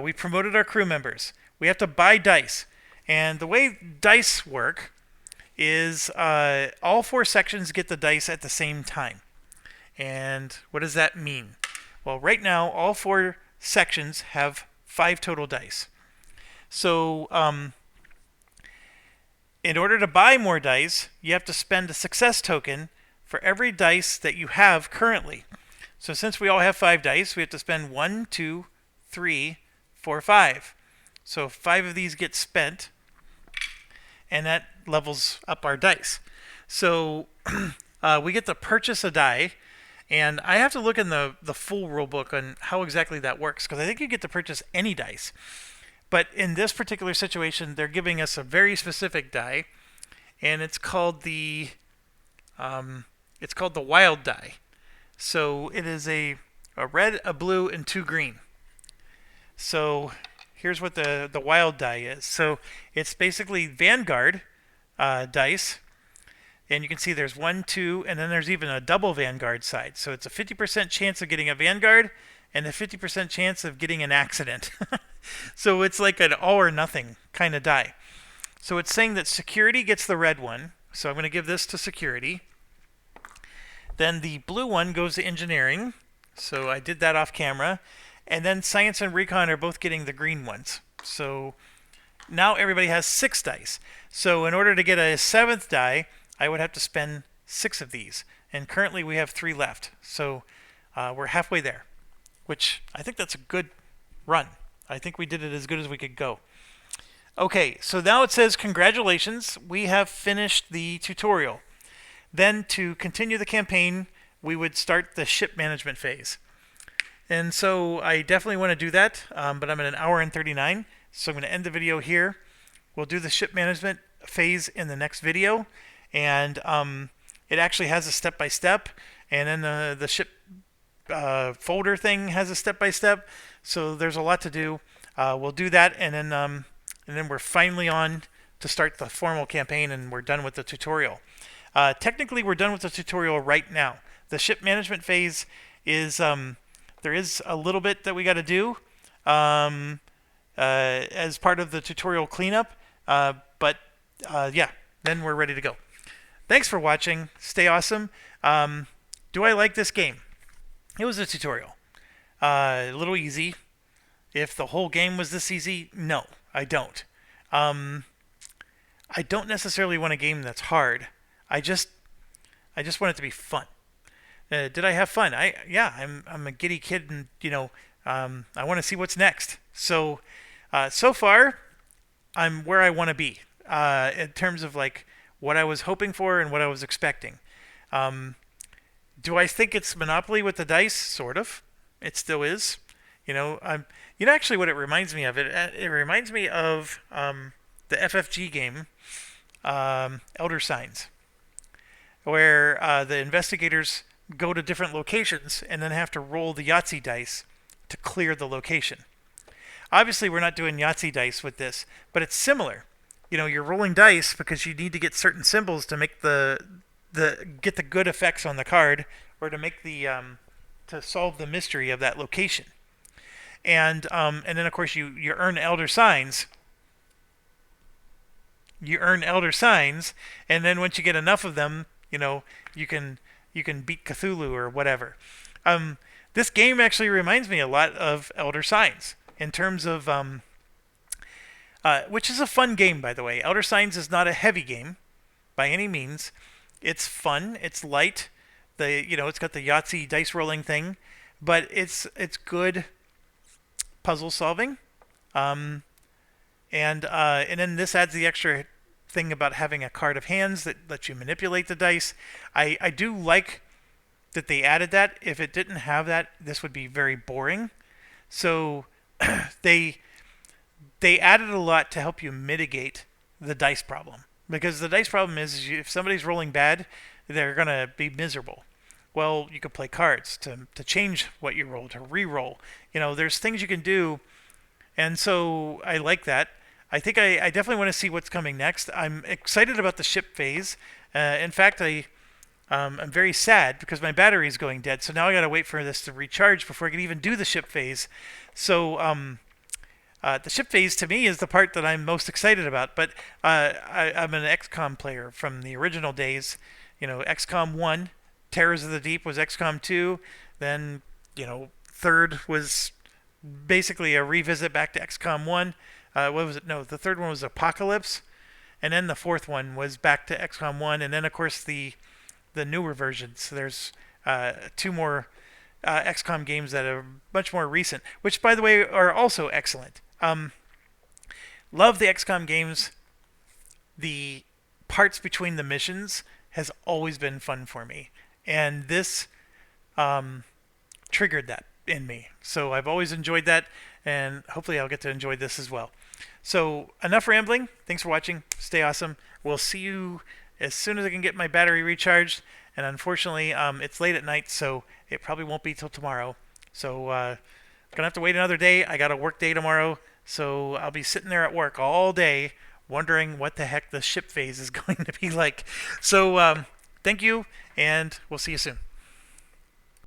We promoted our crew members. We have to buy dice. And the way dice work is all 4 sections get the dice at the same time. And what does that mean? Well, right now, all 4 sections have 5 total dice. So, in order to buy more dice, you have to spend a success token for every dice that you have currently. So since we all have 5 dice, we have to spend 1, 2, 3, 4, 5. So 5 of these get spent, and that levels up our dice. So we get to purchase a die, and I have to look in the full rule book on how exactly that works, because I think you get to purchase any dice. But in this particular situation, they're giving us a very specific die, and it's called the wild die. So it is a red, a blue, and 2 green. So here's what the wild die is. So it's basically Vanguard dice, and you can see there's 1, 2, and then there's even a double Vanguard side. So it's a 50% chance of getting a Vanguard and a 50% chance of getting an accident. So it's like an all or nothing kind of die. So it's saying that security gets the red one. So I'm going to give this to security. Then the blue one goes to engineering. So I did that off camera. And then science and recon are both getting the green ones. So now everybody has 6 dice. So in order to get a 7th die, I would have to spend 6 of these. And currently we have 3 left. So we're halfway there, which I think that's a good run. I think we did it as good as we could go. Okay, so now it says, congratulations, we have finished the tutorial. Then to continue the campaign, we would start the ship management phase. And so I definitely want to do that, but I'm at 1 hour and 39, so I'm going to end the video here. We'll do the ship management phase in the next video, and it actually has a step-by-step, and then the ship folder thing has a step-by-step, so there's a lot to do. We'll do that, and then we're finally on to start the formal campaign, and we're done with the tutorial. Technically, we're done with the tutorial right now. The ship management phase is there is a little bit that we got to do as part of the tutorial cleanup, but yeah, then we're ready to go. Thanks for watching. Stay awesome. Do I like this game? It was a tutorial. A little easy. If the whole game was this easy, no, I don't. I don't necessarily want a game that's hard. I just want it to be fun. Did I have fun? I'm a giddy kid, and I want to see what's next. So so far, I'm where I want to be in terms of like what I was hoping for and what I was expecting. Do I think it's Monopoly with the dice? Sort of. It still is. Actually, what it reminds me of, it reminds me of the FFG game, Elder Signs, where the investigators go to different locations and then have to roll the Yahtzee dice to clear the location. Obviously, we're not doing Yahtzee dice with this, but it's similar. You're rolling dice because you need to get certain symbols to make get the good effects on the card, or to make to solve the mystery of that location. And then of course you earn Elder Signs. You earn Elder Signs, and then once you get enough of them, you can beat Cthulhu or whatever. This game actually reminds me a lot of Elder Signs in terms of which is a fun game, by the way. Elder Signs is not a heavy game by any means. It's fun. It's light. It's got the Yahtzee dice rolling thing, but it's good puzzle solving. And then this adds the extra thing about having a card of hands that lets you manipulate the dice. I do like that they added that. If it didn't have that, this would be very boring. So they added a lot to help you mitigate the dice problem. Because the dice problem is if somebody's rolling bad, they're going to be miserable. Well, you could play cards to change what you roll, to re-roll. There's things you can do, and so I like that. I think I definitely want to see what's coming next. I'm excited about the ship phase. In fact, I'm very sad because my battery is going dead, so now I got to wait for this to recharge before I can even do the ship phase. So the ship phase to me is the part that I'm most excited about. But I'm an XCOM player from the original days. XCOM 1, Terrors of the Deep was XCOM 2. Then, third was basically a revisit back to XCOM 1. What was it? No, the third one was Apocalypse. And then the fourth one was back to XCOM 1. And then, of course, the newer versions. There's 2 more XCOM games that are much more recent, which, by the way, are also excellent. Love the XCOM games. The parts between the missions has always been fun for me, and this triggered that in me. So I've always enjoyed that, and hopefully I'll get to enjoy this as well. So enough rambling. Thanks for watching. Stay awesome. We'll see you as soon as I can get my battery recharged. And unfortunately, it's late at night, so it probably won't be till tomorrow. So gonna have to wait another day. I got a work day tomorrow, so I'll be sitting there at work all day wondering what the heck the ship phase is going to be like. So thank you, and we'll see you soon.